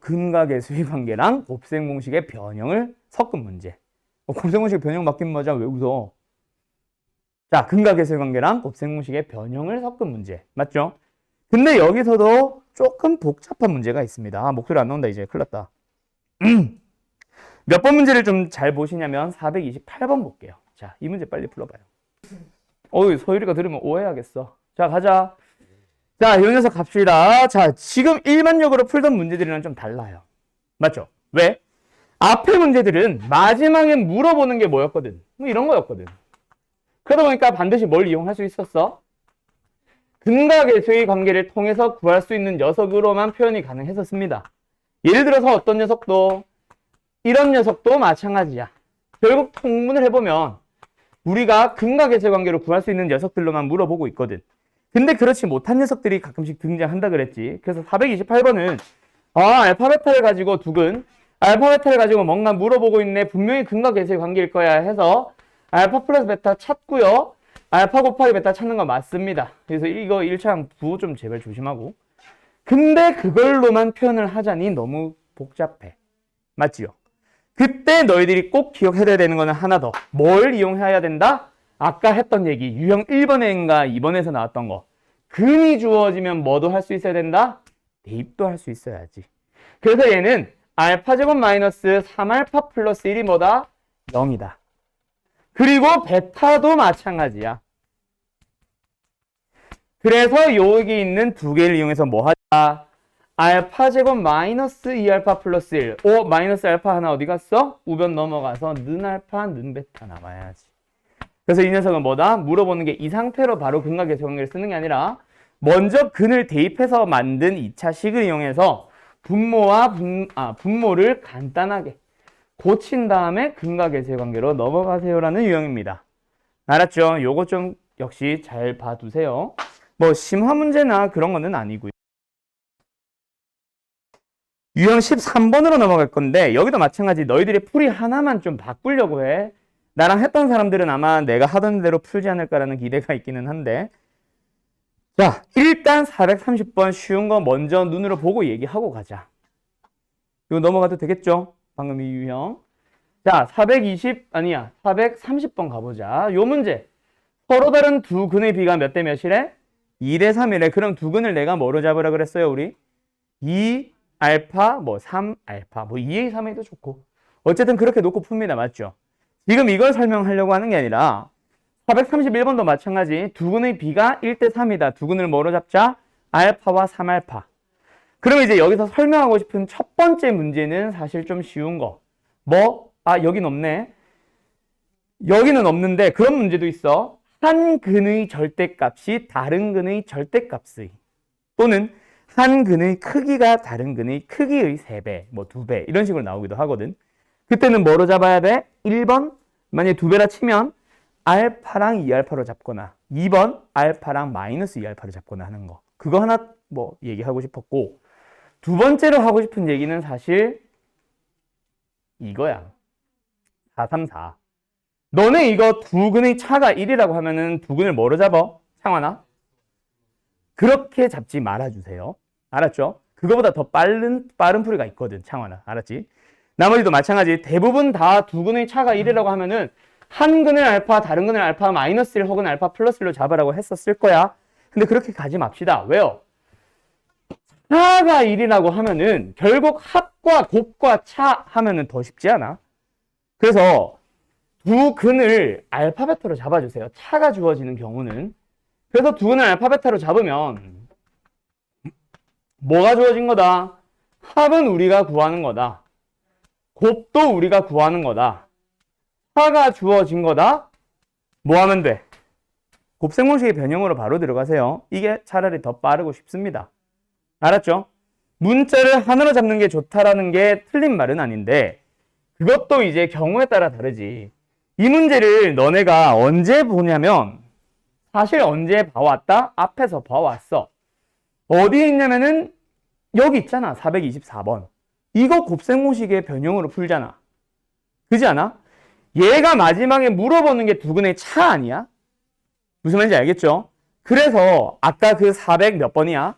근각의 수위관계랑 곱셈 공식의 변형을 섞은 문제. 곱셈 공식의 변형 맡긴 맞아. 왜 웃어? 자, 근각의 수위관계랑 곱셈 공식의 변형을 섞은 문제. 맞죠? 근데 여기서도 조금 복잡한 문제가 있습니다. 아, 목소리 안 나온다. 이제 큰일 났다. 몇 번 문제를 좀 잘 보시냐면 428번 볼게요. 자, 이 문제 빨리 풀어봐요. 소율이가 들으면 오해하겠어. 자, 가자. 자, 이 녀석 갑시다. 자, 지금 일반적으로 풀던 문제들이랑 좀 달라요. 맞죠? 왜? 앞에 문제들은 마지막에 물어보는 게 뭐였거든? 뭐 이런 거였거든. 그러다 보니까 반드시 뭘 이용할 수 있었어? 근각의 수위 관계를 통해서 구할 수 있는 녀석으로만 표현이 가능했었습니다. 예를 들어서 어떤 녀석도 이런 녀석도 마찬가지야. 결국 통문을 해보면 우리가 근각의 수위 관계로 구할 수 있는 녀석들로만 물어보고 있거든. 근데 그렇지 못한 녀석들이 가끔씩 등장한다 그랬지. 그래서 428번은 알파 베타를 가지고 두근 알파 베타를 가지고 뭔가 물어보고 있네. 분명히 근각의 수위 관계일 거야 해서 알파 플러스 베타 찾고요. 알파 곱하기 베타 찾는 거 맞습니다. 그래서 이거 1차항 부호 좀 제발 조심하고. 근데 그걸로만 표현을 하자니 너무 복잡해. 맞지요? 그때 너희들이 꼭 기억해야 되는 거는 하나 더. 뭘 이용해야 된다? 아까 했던 얘기. 유형 1번인가 2번에서 나왔던 거. 근이 주어지면 뭐도 할 수 있어야 된다? 대입도 할 수 있어야지. 그래서 얘는 알파 제곱 마이너스 3알파 플러스 1이 뭐다? 0이다. 그리고 베타도 마찬가지야. 그래서 여기 있는 두 개를 이용해서 뭐 하자? 알파 제곱 마이너스 2알파 플러스 1. 마이너스 알파 하나 어디 갔어? 우변 넘어가서 는 알파, 는 베타 남아야지. 그래서 이 녀석은 뭐다? 물어보는 게 이 상태로 바로 근각의 수관계를 쓰는 게 아니라 먼저 근을 대입해서 만든 2차 식을 이용해서 분모를 간단하게 고친 다음에 근각의 수관계로 넘어가세요라는 유형입니다. 알았죠? 요거 좀 역시 잘 봐두세요. 뭐 심화 문제나 그런 거는 아니고요. 유형 13번으로 넘어갈 건데 여기도 마찬가지 너희들이 풀이 하나만 좀 바꾸려고 해. 나랑 했던 사람들은 아마 내가 하던 대로 풀지 않을까라는 기대가 있기는 한데 자, 일단 430번 쉬운 거 먼저 눈으로 보고 얘기하고 가자. 이거 넘어가도 되겠죠? 방금 이 유형. 자, 430번 가보자. 요 문제. 서로 다른 두 근의 비가 몇 대 몇이래? 2대 3이래. 그럼 두 근을 내가 뭐로 잡으라 그랬어요, 우리? 2알파, 3알파, 2A, 3A도 좋고. 어쨌든 그렇게 놓고 풉니다. 맞죠? 지금 이걸 설명하려고 하는 게 아니라 431번도 마찬가지. 두 근의 비가 1대 3이다. 두 근을 뭐로 잡자? 알파와 3알파. 그러면 이제 여기서 설명하고 싶은 첫 번째 문제는 사실 좀 쉬운 거. 여긴 없네. 여기는 없는데 그런 문제도 있어. 한 근의 절대값이 다른 근의 절대값의 또는 한 근의 크기가 다른 근의 크기의 3배, 뭐 2배 이런 식으로 나오기도 하거든. 그때는 뭐로 잡아야 돼? 1번 만약에 2배라 치면 알파랑 2알파로 잡거나 2번 알파랑 마이너스 2알파로 잡거나 하는 거. 그거 하나 뭐 얘기하고 싶었고, 두 번째로 하고 싶은 얘기는 사실 이거야. 434. 너네 이거 두 근의 차가 1이라고 하면은 두 근을 뭐로 잡아? 창환아? 그렇게 잡지 말아주세요. 알았죠? 그거보다 더 빠른 풀이가 있거든, 창환아. 알았지? 나머지도 마찬가지. 대부분 다 두 근의 차가 1이라고 하면은 한 근을 알파, 다른 근을 알파 마이너스 1 혹은 알파 플러스 1로 잡으라고 했었을 거야. 근데 그렇게 가지 맙시다. 왜요? 차가 1이라고 하면은 결국 합과 곱과 차 하면은 더 쉽지 않아? 그래서 두 근을 알파 베타로 잡아주세요. 차가 주어지는 경우는. 그래서 두 근을 알파 베타로 잡으면 뭐가 주어진 거다? 합은 우리가 구하는 거다. 곱도 우리가 구하는 거다. 차가 주어진 거다. 뭐 하면 돼? 곱셈공식의 변형으로 바로 들어가세요. 이게 차라리 더 빠르고 쉽습니다. 알았죠? 문자를 하나로 잡는 게 좋다라는 게 틀린 말은 아닌데 그것도 이제 경우에 따라 다르지. 이 문제를 너네가 언제 보냐면 사실 언제 봐왔다? 앞에서 봐왔어. 어디에 있냐면은 여기 있잖아. 424번. 이거 곱셈공식의 변형으로 풀잖아. 그지 않아? 얘가 마지막에 물어보는 게 두 근의 차 아니야? 무슨 말인지 알겠죠? 그래서 아까 그 400 몇 번이야?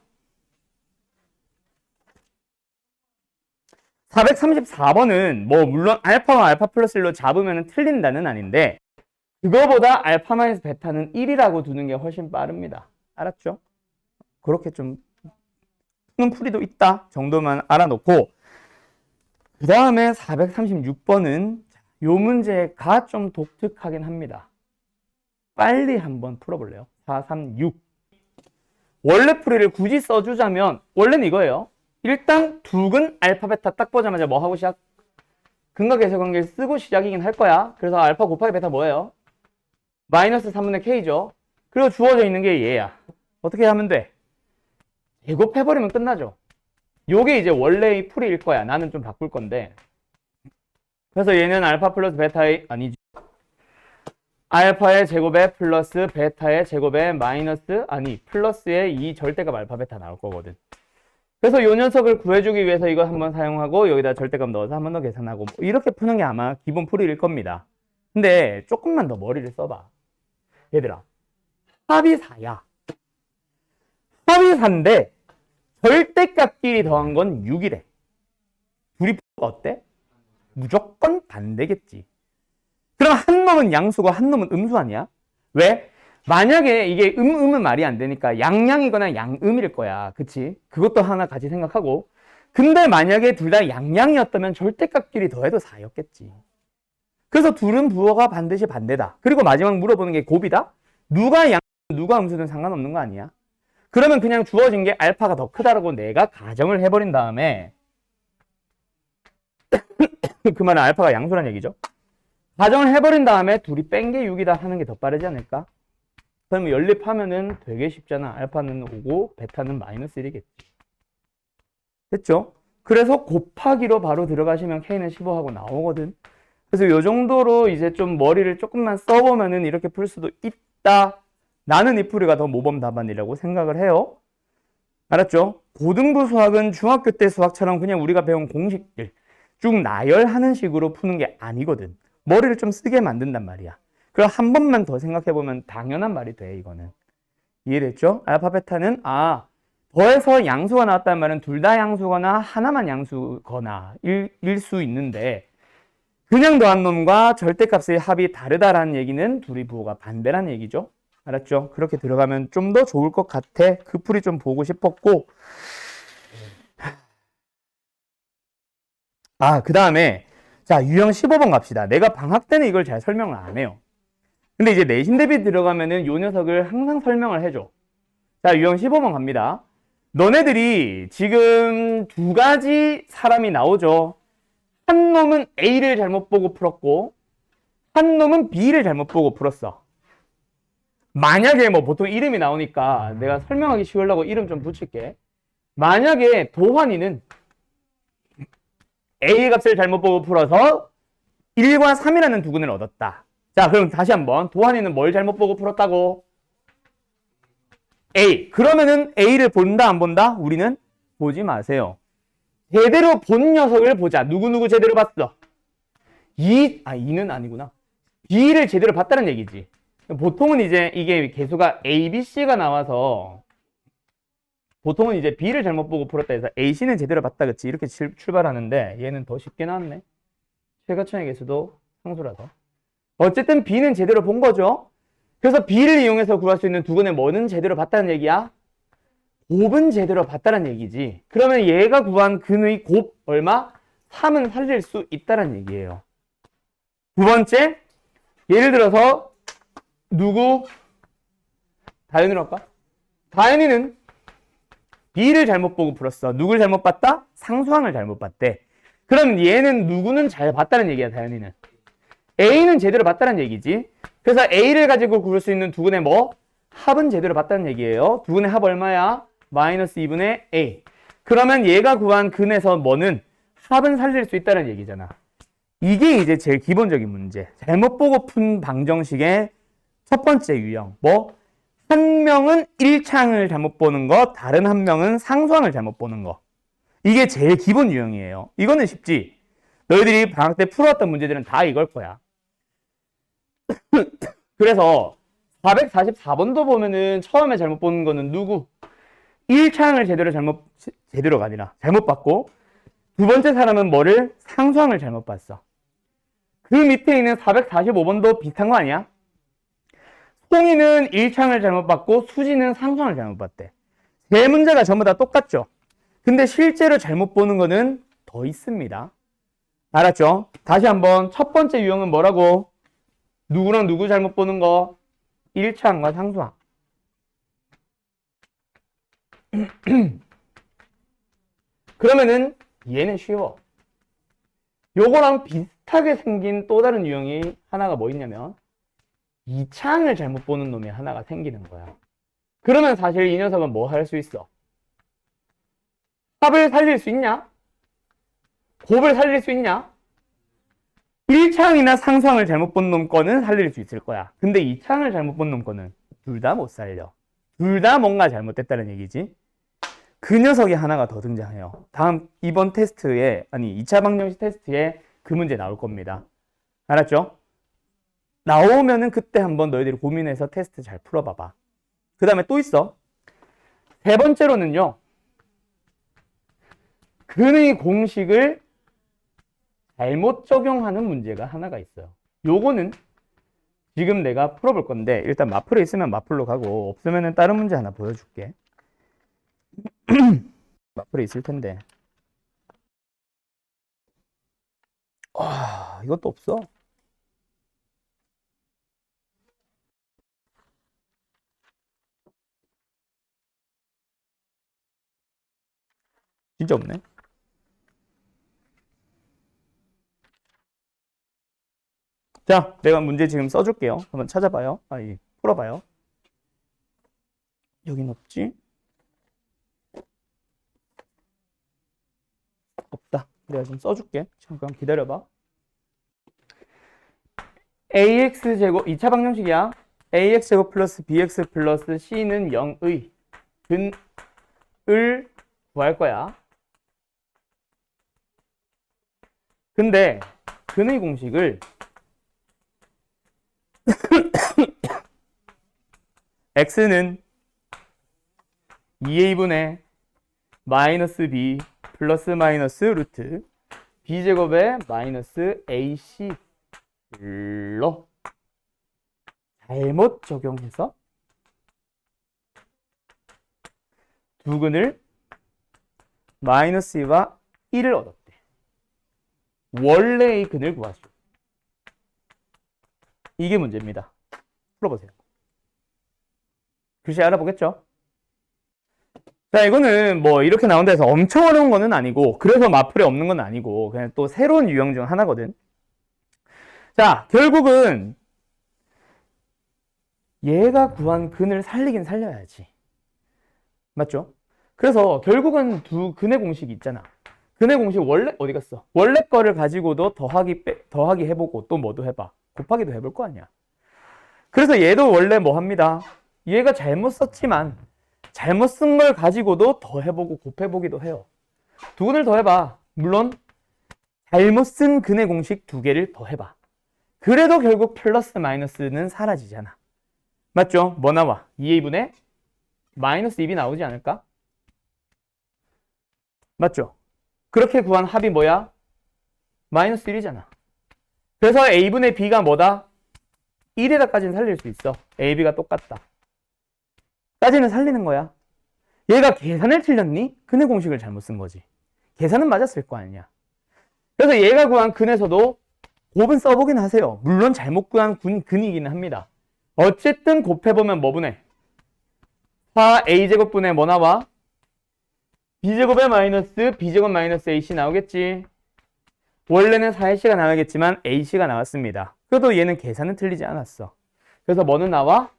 434번은 뭐 물론 알파와 알파 플러스 1로 잡으면 틀린다는 아닌데 그거보다 알파 마이너스 베타는 1이라고 두는 게 훨씬 빠릅니다. 알았죠? 그렇게 좀 푸는 풀이도 있다 정도만 알아놓고 그 다음에 436번은 요 문제가 좀 독특하긴 합니다. 빨리 한번 풀어볼래요? 436 원래 풀이를 굳이 써주자면 원래는 이거예요. 일단 두근 알파 베타 딱 보자마자 뭐 하고 시작? 근각계수 관계를 쓰고 시작이긴 할 거야. 그래서 알파 곱하기 베타 뭐예요? 마이너스 3분의 k죠. 그리고 주어져 있는 게 얘야. 어떻게 하면 돼? 제곱해버리면 끝나죠. 요게 이제 원래의 풀이일 거야. 나는 좀 바꿀 건데. 그래서 얘는 알파 플러스 베타의 아니지. 알파의 제곱에 플러스 베타의 제곱에 마이너스 플러스의 이 절대값 알파 베타 나올 거거든. 그래서 요 녀석을 구해주기 위해서 이거 한번 사용하고 여기다 절대값 넣어서 한 번 더 계산하고 뭐 이렇게 푸는 게 아마 기본 풀이일 겁니다. 근데 조금만 더 머리를 써봐. 얘들아, 합이 4야. 합이 4인데 절대값끼리 더한 건 6이래. 둘이 어때? 무조건 반대겠지. 그럼 한 놈은 양수고 한 놈은 음수 아니야? 왜? 만약에 이게 음은 말이 안 되니까 양양이거나 양음일 거야. 그치? 그것도 하나 같이 생각하고. 근데 만약에 둘 다 양양이었다면 절대값끼리 더해도 4였겠지. 그래서 둘은 부호가 반드시 반대다. 그리고 마지막 물어보는 게 곱이다? 누가 양, 누가 음수든 상관없는 거 아니야? 그러면 그냥 주어진 게 알파가 더 크다라고 내가 가정을 해버린 다음에 그 말은 알파가 양수란 얘기죠. 가정을 해버린 다음에 둘이 뺀 게 6이다 하는 게 더 빠르지 않을까? 그러면 연립하면은 되게 쉽잖아. 알파는 5고 베타는 마이너스 1이겠지. 됐죠? 그래서 곱하기로 바로 들어가시면 K는 15하고 나오거든. 그래서 요 정도로 이제 좀 머리를 조금만 써보면은 이렇게 풀 수도 있다. 나는 이 풀이가 더 모범 답안이라고 생각을 해요. 알았죠? 고등부 수학은 중학교 때 수학처럼 그냥 우리가 배운 공식들 쭉 나열하는 식으로 푸는 게 아니거든. 머리를 좀 쓰게 만든단 말이야. 그럼 한 번만 더 생각해보면 당연한 말이 돼, 이거는. 이해됐죠? 알파 베타는 더해서 양수가 나왔다는 말은 둘 다 양수거나 하나만 양수거나 일 수 있는데 그냥 더한 놈과 절대값의 합이 다르다라는 얘기는 둘이 부호가 반대라는 얘기죠. 알았죠? 그렇게 들어가면 좀 더 좋을 것 같아. 그 풀이 좀 보고 싶었고 그 다음에 자, 유형 15번 갑시다. 내가 방학 때는 이걸 잘 설명을 안 해요. 근데 이제 내신 대비 들어가면은 요 녀석을 항상 설명을 해줘. 자, 유형 15번 갑니다. 너네들이 지금 두 가지 사람이 나오죠. 한 놈은 A를 잘못 보고 풀었고 한 놈은 B를 잘못 보고 풀었어. 만약에 뭐 보통 이름이 나오니까 내가 설명하기 쉬우려고 이름 좀 붙일게. 만약에 도환이는 A 값을 잘못 보고 풀어서 1과 3이라는 두근을 얻었다. 자, 그럼 다시 한번 도환이는 뭘 잘못 보고 풀었다고? A. 그러면은 A를 본다 안 본다? 우리는 보지 마세요. 제대로 본 녀석을 보자. 누구누구 제대로 봤어? 2는 아니구나. B를 제대로 봤다는 얘기지. 보통은 이제 이게 개수가 A, B, C가 나와서 보통은 이제 B를 잘못 보고 풀었다 해서 A, C는 제대로 봤다 그치? 이렇게 출발하는데 얘는 더 쉽게 나왔네. 최가층의 개수도 상수라서. 어쨌든 B는 제대로 본 거죠. 그래서 B를 이용해서 구할 수 있는 두근의 뭐는 제대로 봤다는 얘기야? 곱은 제대로 봤다는 얘기지. 그러면 얘가 구한 근의 곱 얼마? 3은 살릴 수 있다는 얘기예요. 두 번째, 예를 들어서 누구? 다현이로 할까? 다현이는 B를 잘못 보고 풀었어. 누굴 잘못 봤다? 상수항을 잘못 봤대. 그럼 얘는 누구는 잘 봤다는 얘기야, 다현이는. A는 제대로 봤다는 얘기지. 그래서 A를 가지고 구할 수 있는 두근의 뭐? 합은 제대로 봤다는 얘기예요. 두근의 합 얼마야? 마이너스 2분의 A. 그러면 얘가 구한 근에서 뭐는 합은 살릴 수 있다는 얘기잖아. 이게 이제 제일 기본적인 문제. 잘못 보고 푼 방정식의 첫 번째 유형. 뭐? 한 명은 1창을 잘못 보는 거, 다른 한 명은 상수항을 잘못 보는 거. 이게 제일 기본 유형이에요. 이거는 쉽지. 너희들이 방학 때 풀어왔던 문제들은 다 이걸 거야. 그래서 444번도 보면은 처음에 잘못 보는 거는 누구? 1창을 제대로가 아니라 잘못 봤고, 두 번째 사람은 뭐를? 상수항을 잘못 봤어. 그 밑에 있는 445번도 비슷한 거 아니야? 송이는 1창을 잘못 봤고 수지는 상수항을 잘못 봤대. 세 문제가 전부 다 똑같죠? 근데 실제로 잘못 보는 거는 더 있습니다. 알았죠? 다시 한번 첫 번째 유형은 뭐라고? 누구랑 누구 잘못 보는 거? 1창과 상수항. 그러면은 얘는 쉬워. 요거랑 비슷하게 생긴 또 다른 유형이 하나가 뭐 있냐면 2창을 잘못 보는 놈이 하나가 생기는 거야. 그러면 사실 이 녀석은 뭐 할 수 있어? 합을 살릴 수 있냐? 곱을 살릴 수 있냐? 1창이나 상수항을 잘못 본 놈 거는 살릴 수 있을 거야. 근데 2창을 잘못 본 놈 거는 둘 다 못 살려. 둘 다 뭔가 잘못됐다는 얘기지. 그 녀석이 하나가 더 등장해요. 이번 테스트에, 2차 방정식 테스트에 그 문제 나올 겁니다. 알았죠? 나오면은 그때 한번 너희들이 고민해서 테스트 잘 풀어봐봐. 그 다음에 또 있어. 세 번째로는요. 근의 공식을 잘못 적용하는 문제가 하나가 있어요. 요거는 지금 내가 풀어볼 건데 일단 마플에 있으면 마플로 가고 없으면은 다른 문제 하나 보여줄게. 마플에 있을 텐데. 이것도 없어. 진짜 없네. 자, 내가 문제 지금 써줄게요. 한번 찾아봐요. 풀어봐요. 여긴 없지? 없다. 내가 좀 써줄게. 잠깐 기다려봐. AX제곱, 2차 방정식이야. AX제곱 플러스 BX 플러스 C는 0의 근을 구할 거야. 근데 근의 공식을 x는 2a분의 마이너스 b 플러스 마이너스 루트 b제곱에 마이너스 ac로 잘못 적용해서 두 근을 마이너스 2와 1을 얻었대. 원래의 근을 구하시오. 이게 문제입니다. 풀어보세요. 글씨 알아보겠죠? 자, 이거는 뭐 이렇게 나온다 해서 엄청 어려운 거는 아니고 그래서 마플에 없는 건 아니고 그냥 또 새로운 유형 중 하나거든. 자, 결국은 얘가 구한 근을 살리긴 살려야지. 맞죠? 그래서 결국은 두 근의 공식이 있잖아. 근의 공식 원래 어디 갔어? 원래 거를 가지고도 더하기 해보고 또 뭐도 해봐. 곱하기도 해볼 거 아니야. 그래서 얘도 원래 뭐 합니다. 얘가 잘못 썼지만 잘못 쓴 걸 가지고도 더해보고 곱해보기도 해요. 두 근을 더해봐. 물론 잘못 쓴 근의 공식 두 개를 더해봐. 그래도 결국 플러스 마이너스는 사라지잖아. 맞죠? 뭐 나와? 2a분의 마이너스 2b 나오지 않을까? 맞죠? 그렇게 구한 합이 뭐야? 마이너스 1이잖아. 그래서 a분의 b가 뭐다? 1에다까지는 살릴 수 있어. a, b가 똑같다. 까지는 살리는 거야. 얘가 계산을 틀렸니? 근의 공식을 잘못 쓴 거지. 계산은 맞았을 거 아니야. 그래서 얘가 구한 근에서도 곱은 써보긴 하세요. 물론 잘못 구한 근이기는 합니다. 어쨌든 곱해보면 뭐 분해? 4a제곱분의 뭐 나와? b제곱에 마이너스 b제곱 마이너스 ac 나오겠지. 원래는 4ac가 나와야겠지만 ac가 나왔습니다. 그래도 얘는 계산은 틀리지 않았어. 그래서 뭐는 나와?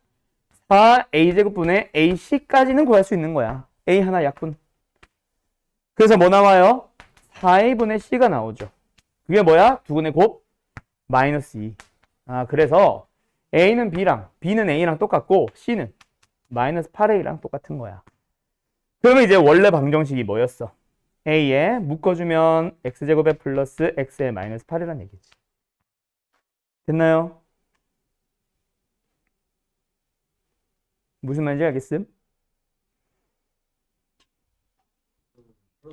4a제곱분의 ac까지는 구할 수 있는 거야. a 하나 약분. 그래서 뭐 나와요? 4a분의 c가 나오죠. 그게 뭐야? 두근의 곱 마이너스 2. 그래서 a는 b랑 b는 a랑 똑같고 c는 마이너스 8a랑 똑같은 거야. 그러면 이제 원래 방정식이 뭐였어? a에 묶어주면 x제곱에 플러스 x에 마이너스 8이란 얘기지. 됐나요? 무슨 말인지 알겠음?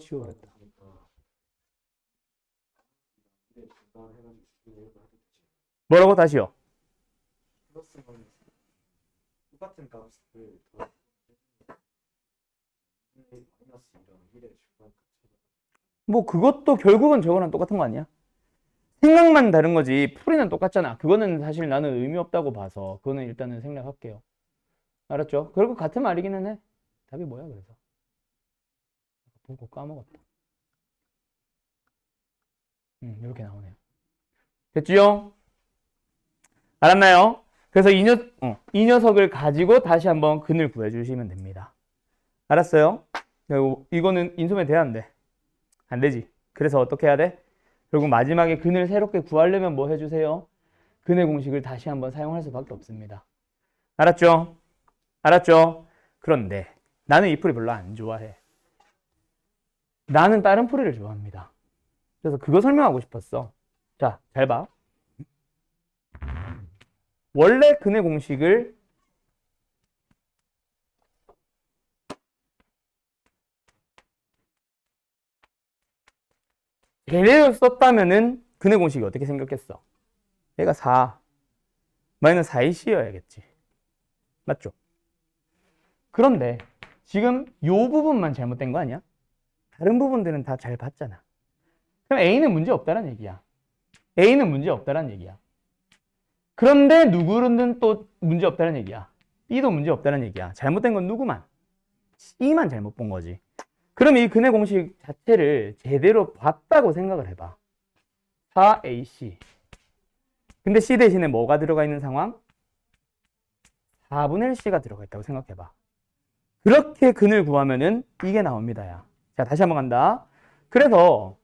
치워버렸다. 뭐라고 다시요? 똑같은 값을 뭐 그것도 결국은 저거랑 똑같은 거 아니야? 생각만 다른 거지 풀이는 똑같잖아. 그거는 사실 나는 의미 없다고 봐서 그거는 일단은 생략할게요. 알았죠? 결국 같은 말이기는 해. 답이 뭐야 그래서? 보고 까먹었다. 이렇게 나오네요. 됐지요? 알았나요? 그래서 이 녀석을 가지고 다시 한번 근을 구해주시면 됩니다. 알았어요? 이거는 인수면 돼야 안 돼? 안 되지. 그래서 어떻게 해야 돼? 결국 마지막에 근을 새롭게 구하려면 뭐 해주세요? 근의 공식을 다시 한번 사용할 수밖에 없습니다. 알았죠? 알았죠? 그런데 나는 이 풀이 별로 안 좋아해. 나는 다른 풀이를 좋아합니다. 그래서 그거 설명하고 싶었어. 자, 잘 봐. 원래 근의 공식을 제대로 썼다면은 근의 공식이 어떻게 생겼겠어? 얘가 4 마이너스 4ac여야겠지. 맞죠? 그런데 지금 요 부분만 잘못된 거 아니야? 다른 부분들은 다 잘 봤잖아. 그럼 A는 문제 없다는 얘기야. A는 문제 없다는 얘기야. 그런데 누구는 또 문제 없다는 얘기야. B도 문제 없다는 얘기야. 잘못된 건 누구만? C만 잘못 본 거지. 그럼 이 근의 공식 자체를 제대로 봤다고 생각을 해봐. 4AC. 근데 C 대신에 뭐가 들어가 있는 상황? 4분의 1C가 들어가 있다고 생각해봐. 그렇게 근을 구하면은 이게 나옵니다. 야. 자, 다시 한번 간다. 그래서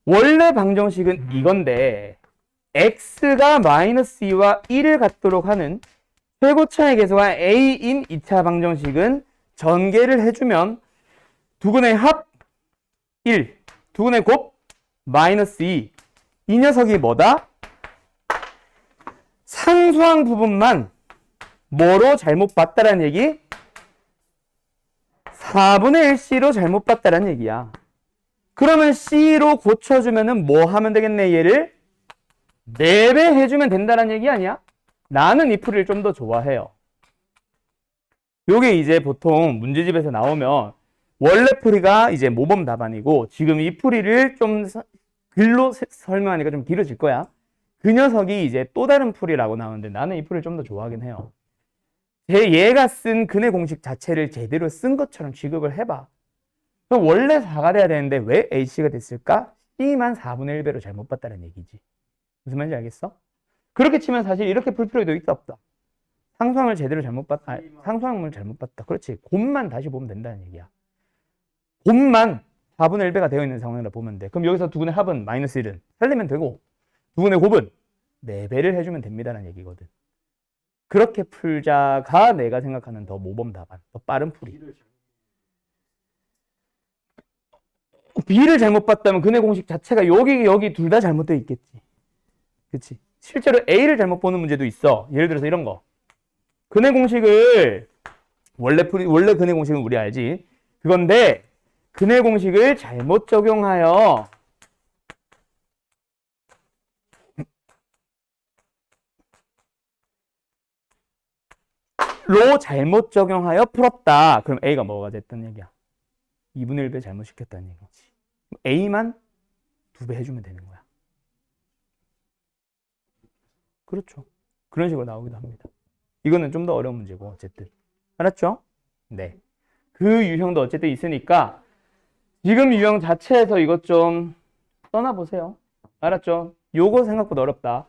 원래 방정식은 이건데 x가 마이너스 2와 1을 갖도록 하는 최고차의 계수가 a인 2차 방정식은 전개를 해주면 두근의 합 1, 두근의 곱 마이너스 2. 이 녀석이 뭐다? 상수항 부분만 뭐로 잘못 봤다라는 얘기? 4분의 1c로 잘못 봤다라는 얘기야. 그러면 c로 고쳐주면은 뭐 하면 되겠네, 얘를? 4배 해주면 된다는 얘기 아니야? 나는 이 풀이를 좀 더 좋아해요. 요게 이제 보통 문제집에서 나오면 원래 풀이가 이제 모범 답안이고 지금 이 풀이를 좀 글로 설명하니까 좀 길어질 거야. 그 녀석이 이제 또 다른 풀이라고 나오는데 나는 이 풀이를 좀 더 좋아하긴 해요. 얘가 쓴 근의 공식 자체를 제대로 쓴 것처럼 취급을 해봐. 그럼 원래 4가 돼야 되는데 왜 AC가 됐을까? C만 4분의 1배로 잘못 봤다는 얘기지. 무슨 말인지 알겠어? 그렇게 치면 사실 이렇게 풀 필요도 있다 없다. 상수항을 제대로 잘못 봤다. 아니, 상수항을 잘못 봤다. 그렇지. 곱만 다시 보면 된다는 얘기야. 곱만 4분의 1배가 되어 있는 상황이라 보면 돼. 그럼 여기서 두분의 합은 마이너스 1은 살리면 되고 두분의 곱은 4배를 해주면 됩니다라는 얘기거든. 그렇게 풀자가 내가 생각하는 더 모범 답안, 더 빠른 풀이. B를 잘못 봤다면 근의 공식 자체가 여기 둘 다 잘못되어 있겠지. 그치? 실제로 A를 잘못 보는 문제도 있어. 예를 들어서 이런 거. 근의 공식을 원래 근의 공식은 우리 알지. 그건데 근의 공식을 잘못 적용하여 로 잘못 적용하여 풀었다. 그럼 A가 뭐가 됐다는 얘기야? 2분의 1배 잘못 시켰다는 얘기지. A만 2배 해주면 되는 거야. 그렇죠. 그런 식으로 나오기도 합니다. 이거는 좀 더 어려운 문제고 어쨌든. 알았죠? 네. 그 유형도 어쨌든 있으니까 지금 유형 자체에서 이것 좀 써놔보세요. 알았죠? 요거 생각보다 어렵다.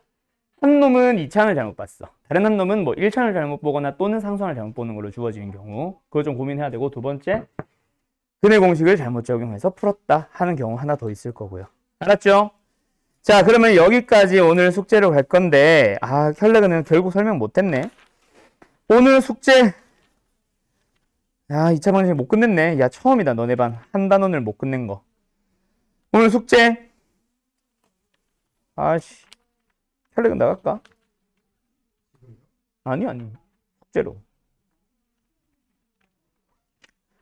한 놈은 2차원을 잘못 봤어. 다른 한 놈은 뭐 1차원을 잘못 보거나 또는 상수항을 잘못 보는 걸로 주어지는 경우 그거 좀 고민해야 되고 두 번째 근의 공식을 잘못 적용해서 풀었다 하는 경우 하나 더 있을 거고요. 알았죠? 자, 그러면 여기까지 오늘 숙제로 갈 건데 혈렉은 결국 설명 못했네. 오늘 숙제 2차 방정식 못 끝냈네. 야, 처음이다 너네 반 한 단원을 못 끝낸 거. 오늘 숙제 혈렉은 나갈까? 아니 숙제로.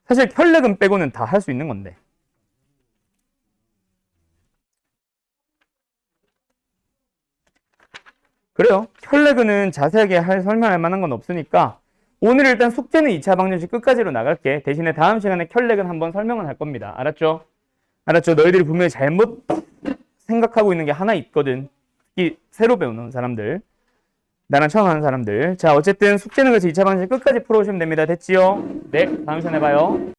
사실 혈렉은 빼고는 다 할 수 있는 건데. 그래요. 혈렉은 자세하게 설명할 만한 건 없으니까 오늘 일단 숙제는 2차 방정식 끝까지로 나갈게. 대신에 다음 시간에 혈렉은 한번 설명은 할 겁니다. 알았죠? 알았죠? 너희들이 분명히 잘못 생각하고 있는 게 하나 있거든. 이 새로 배우는 사람들. 나랑 처음 하는 사람들. 자, 어쨌든 숙제는 그래서 2차 방정식 끝까지 풀어오시면 됩니다. 됐지요? 네, 다음 시간에 봐요.